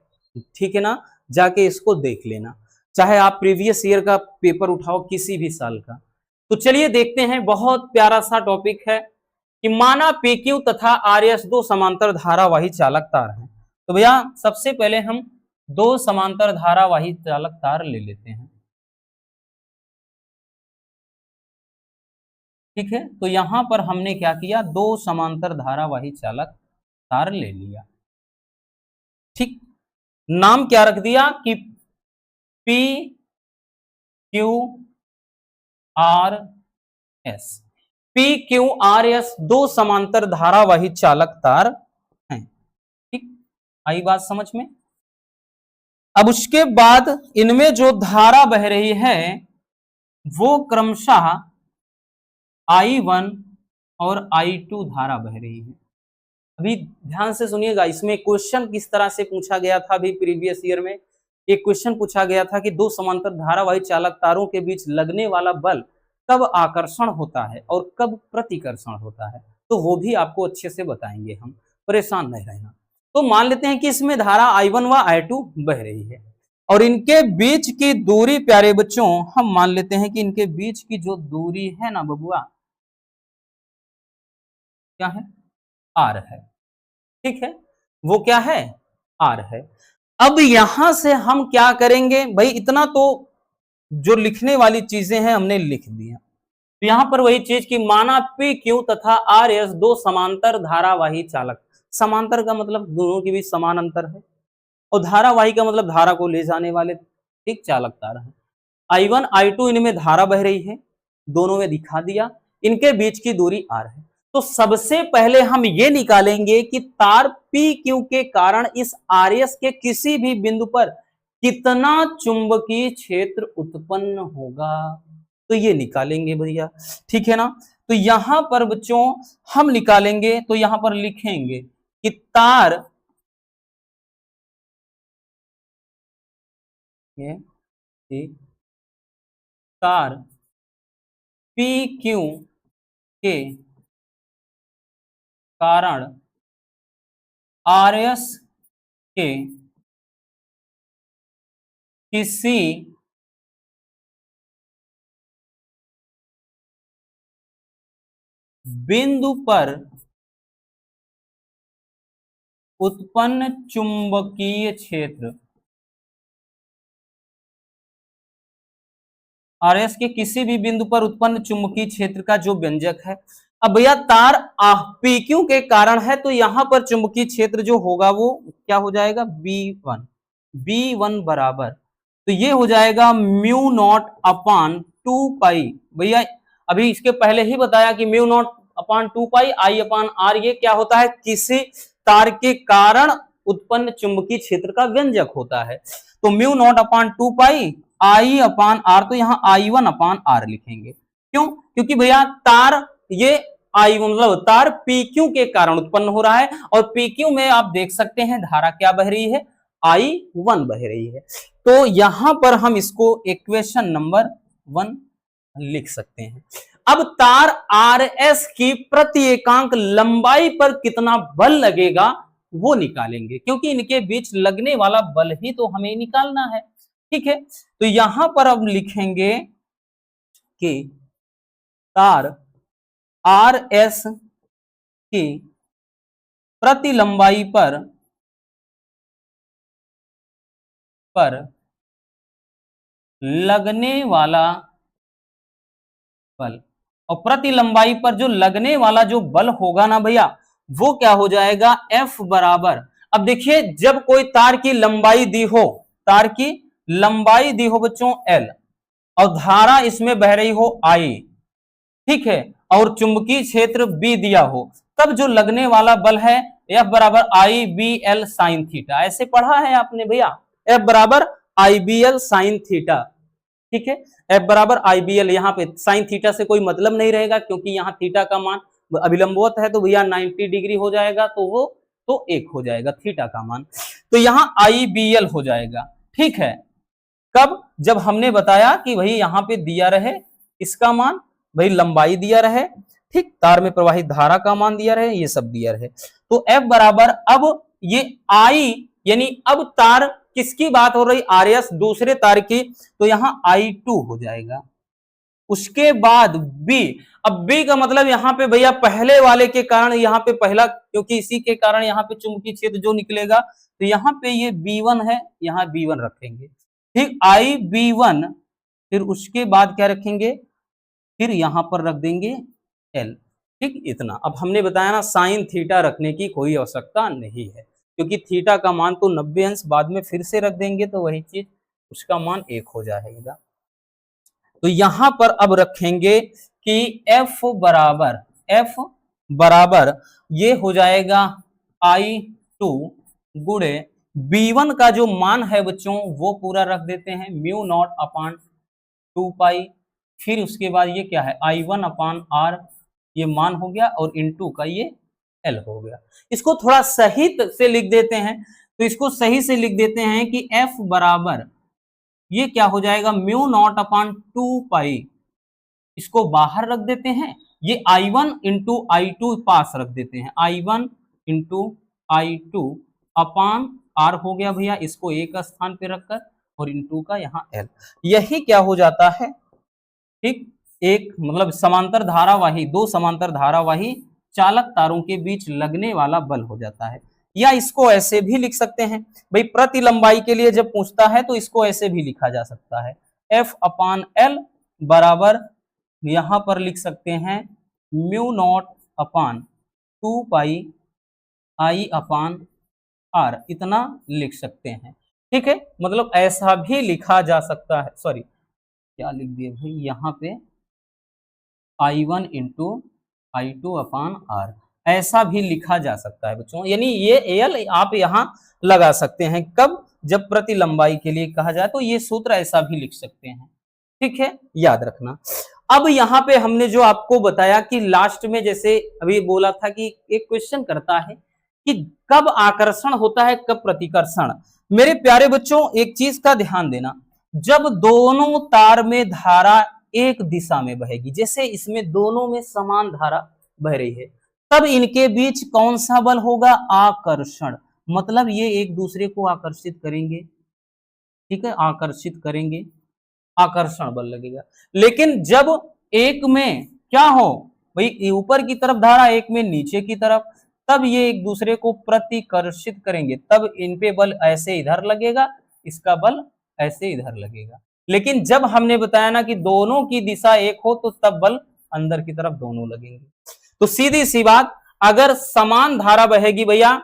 ठीक है ना, जाके इसको देख लेना, चाहे आप प्रीवियस ईयर का पेपर उठाओ किसी भी साल का। तो चलिए देखते हैं, बहुत प्यारा सा टॉपिक है कि माना PQ तथा RS दो समांतर धारावाही चालक तार हैं। तो भैया सबसे पहले हम दो समांतर धारावाही चालक तार ले लेते हैं। ठीक है, तो यहां पर हमने क्या किया, दो समांतर धारावाही चालक तार ले लिया। ठीक, नाम क्या रख दिया कि P Q R S, P Q R S दो समांतर धारावाही चालक तार हैं। ठीक, आई बात समझ में। अब उसके बाद इनमें जो धारा बह रही है वो क्रमशः I1 और I2 धारा बह रही है। अभी ध्यान से सुनिएगा, इसमें क्वेश्चन किस तरह से पूछा गया था। अभी प्रीवियस ईयर में एक क्वेश्चन पूछा गया था कि दो समांतर धारावाही चालक तारों के बीच लगने वाला बल कब आकर्षण होता है और कब प्रतिकर्षण होता है, तो वो भी आपको अच्छे से बताएंगे हम, परेशान नहीं रहना। तो मान लेते हैं कि इसमें धारा I1 व I2 बह रही है और इनके बीच की दूरी, प्यारे बच्चों, हम मान लेते हैं कि इनके बीच की जो दूरी है ना बबुआ, क्या है, R है। ठीक है, वो क्या है, R है। अब यहां से हम क्या करेंगे भाई, इतना तो जो लिखने वाली चीजें हैं हमने लिख दिया। तो यहां पर वही चीज कि माना पी क्यू तथा आर एस दो समांतर धारावाही चालक, समांतर का मतलब दोनों के बीच समान अंतर है, और धारावाही का मतलब धारा को ले जाने वाले, ठीक, चालक तार है। I1 I2 इनमें धारा बह रही है, दोनों में दिखा दिया, इनके बीच की दूरी R है। तो सबसे पहले हम ये निकालेंगे कि तार PQ के कारण इस RS के किसी भी बिंदु पर कितना चुंबकीय क्षेत्र उत्पन्न होगा, तो ये निकालेंगे भैया। ठीक है ना, तो यहां पर बच्चों हम निकालेंगे, तो यहां पर लिखेंगे कि तार तार PQ के कारण RS के किसी बिंदु पर उत्पन्न चुंबकीय क्षेत्र, आरएस के किसी भी बिंदु पर उत्पन्न चुंबकीय क्षेत्र का जो व्यंजक है। अब भैया तार PQ के कारण है, तो यहां पर चुंबकीय क्षेत्र जो होगा वो क्या हो जाएगा, B1 बराबर, तो ये हो जाएगा म्यू नॉट अपान 2 पाई। भैया अभी इसके पहले ही बताया कि mu naught upon 2 pi I upon R, ये क्या होता है, किसी तार के कारण उत्पन्न चुंबकीय क्षेत्र का व्यंजक होता है। तो mu naught upon 2 pi I upon R, तो यहां I1 अपान R लिखेंगे। क्यों, क्योंकि भैया तार ये I मतलब तार PQ के कारण उत्पन्न हो रहा है, और PQ में आप देख सकते हैं धारा क्या बह रही है, I1 बह रही है। तो यहां पर हम इसको इक्वेशन नंबर 1 लिख सकते हैं। अब तार RS की प्रति एकांक लंबाई पर कितना बल लगेगा वो निकालेंगे, क्योंकि इनके बीच लगने वाला बल ही तो हमें निकालना है। ठीक है, तो यहां पर अब लिखेंगे कि तार RS की प्रति लंबाई पर लगने वाला बल, और प्रति लंबाई पर जो लगने वाला जो बल होगा ना भैया, वो क्या हो जाएगा, F बराबर। अब देखिए जब कोई तार की लंबाई दी हो, तार की लंबाई दी हो बच्चों L, और धारा इसमें बह रही हो I, ठीक है, और चुंबकीय क्षेत्र B दिया हो, तब जो लगने वाला बल है F बराबर IBL साइन थीटा। ऐसे पढ़ा है आपने भैया, F बराबर IBL साइन थीटा। ठीक है, F बराबर IBL, यहाँ पे साइन थीटा से कोई मतलब नहीं रहेगा, क्योंकि यहाँ थीटा का मान अभिलंबवत है, तो भैया 90 डिग्री हो जाएगा, तो वो तो 1 हो जाएगा थीटा का मान, तो यहाँ IBL हो जाएगा। ठीक है, कब, जब हमने बताया कि भाई यहाँ पे दिया रहे इसका मान, भाई लंबाई दिया रहे, ठीक, तार में प्रवाहित धारा का मान दिया रहे, ये सब दिया रहे। तो F बराबर, अब ये I यानी अब तार किसकी बात हो रही, RS दूसरे तार की, तो यहां I2 हो जाएगा। उसके बाद B, अब B का मतलब यहां पे भैया पहले वाले के कारण, यहां पे पहला, क्योंकि इसी के कारण यहां पे चुंबकीय क्षेत्र जो निकलेगा, तो यहां पे ये B1 है, यहां B1 रखेंगे। ठीक, IB1, फिर उसके बाद क्या रखेंगे, फिर यहां पर रख देंगे L। ठीक, इतना। अब हमने बताया ना साइन थीटा रखने की कोई आवश्यकता नहीं है, क्योंकि थीटा का मान तो 90 अंश, बाद में फिर से रख देंगे तो वही चीज उसका मान 1 हो जाएगा। तो यहां पर अब रखेंगे कि F बराबर ये हो जाएगा I2 गुणे B1 का जो मान है बच्चों वो पूरा रख देते हैं, म्यू नॉट अपान 2 पाई, फिर उसके बाद ये क्या है I1 अपान आर, ये मान हो गया, और इनटू का ये एल हो गया। इसको थोड़ा सही से लिख देते हैं, तो इसको सही से लिख देते हैं कि एफ बराबर ये क्या हो जाएगा म्यू नॉट अपान 2 पाई, इसको बाहर रख देते हैं, ये I1 इंटू I2 पास रख देते हैं, I1 into I2 upon R हो गया भैया, इसको एक स्थान पे रखकर, और इंटू का यहाँ एल, यही क्या हो जाता है, ठीक, एक मतलब समांतर धारावाही, दो समांतर धारावाही चालक तारों के बीच लगने वाला बल हो जाता है। या इसको ऐसे भी लिख सकते हैं भाई, प्रति लंबाई के लिए जब पूछता है तो इसको ऐसे भी लिखा जा सकता है, एफ अपान एल बराबर यहां पर लिख सकते हैं mu naught upon 2 pi I upon R, इतना लिख सकते हैं। ठीक है, मतलब ऐसा भी लिखा जा सकता है, सॉरी क्या लिख दिए भाई यहाँ पे I1 into I2 upon R, ऐसा भी लिखा जा सकता है बच्चों, यानी ये एल आप यहाँ लगा सकते हैं, कब, जब प्रति लंबाई के लिए कहा जाए तो ये सूत्र ऐसा भी लिख सकते हैं। ठीक है, याद रखना। अब यहाँ पे हमने जो आपको बताया कि लास्ट में जैसे अभी बोला था कि एक क्वेश्चन करता है कि कब आकर्षण होता है कब प्रतिकर्षण। मेरे प्यारे बच्चों एक चीज का ध्यान देना, जब दोनों तार में धारा एक दिशा में बहेगी, जैसे इसमें दोनों में समान धारा बह रही है, तब इनके बीच कौन सा बल होगा, आकर्षण, मतलब ये एक दूसरे को आकर्षित करेंगे। ठीक है, आकर्षित करेंगे, आकर्षण बल लगेगा। लेकिन जब एक में क्या हो भाई ऊपर की तरफ धारा, एक में नीचे की तरफ, तब ये एक दूसरे को प्रतिकर्षित करेंगे, तब इन पे बल ऐसे इधर लगेगा, इसका बल ऐसे इधर लगेगा। लेकिन जब हमने बताया ना कि दोनों की दिशा एक हो तो तब बल अंदर की तरफ दोनों लगेंगे। तो सीधी सी बात, अगर समान धारा बहेगी भैया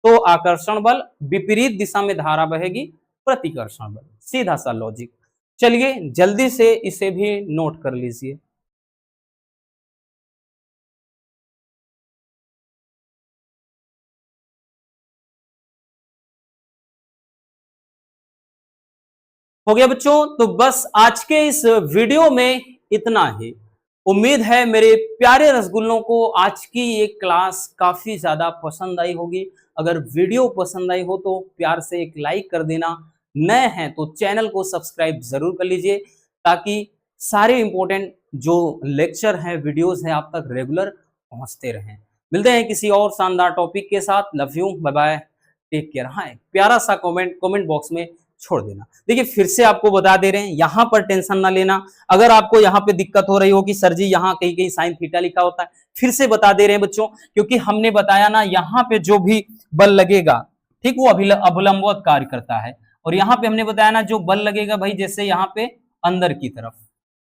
तो आकर्षण बल, विपरीत दिशा में धारा बहेगी प्रतिकर्षण बल, सीधा सा लॉजिक। चलिए जल्दी से इसे भी नोट कर लीजिए। हो गया बच्चों, तो बस आज के इस वीडियो में इतना ही। उम्मीद है मेरे प्यारे रसगुल्लों को आज की ये क्लास काफी ज्यादा पसंद आई होगी। अगर वीडियो पसंद आई हो तो प्यार से एक लाइक कर देना, नए हैं तो चैनल को सब्सक्राइब जरूर कर लीजिए, ताकि सारे इंपॉर्टेंट जो लेक्चर हैं, वीडियोस हैं, आप तक रेगुलर पहुंचते रहें। मिलते हैं किसी और शानदार टॉपिक के साथ। Love you, bye bye, take care. हाँ, प्यारा सा कमेंट बॉक्स में छोड़ देना। देखिए फिर से आपको बता दे रहे हैं, यहां पर टेंशन ना लेना। अगर आपको यहाँ पे दिक्कत हो रही हो कि सर जी यहाँ कहीं कहीं साइन थीटा लिखा होता है, फिर से बता दे रहे हैं बच्चों, क्योंकि हमने बताया ना यहाँ पे जो भी बल लगेगा, ठीक, वो अभिलंबवत कार्य करता है। और यहाँ पे हमने बताया ना जो बल लगेगा भाई, जैसे यहाँ पे अंदर की तरफ,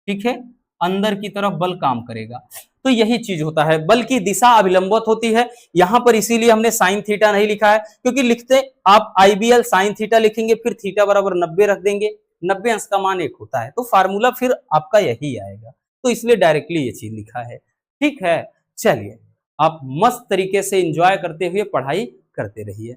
ठीक है, अंदर की तरफ बल काम करेगा, तो यही चीज होता है, बल की दिशा अभिलंबवत होती है। यहां पर इसीलिए हमने साइन थीटा नहीं लिखा है, क्योंकि लिखते आप IBL साइन थीटा लिखेंगे, फिर थीटा बराबर 90 रख देंगे, 90 अंश का मान 1 होता है, तो फार्मूला फिर आपका यही आएगा, तो इसलिए डायरेक्टली ये चीज लिखा है। ठीक है, चलिए आप मस्त तरीके से एंजॉय करते हुए पढ़ाई करते रहिए।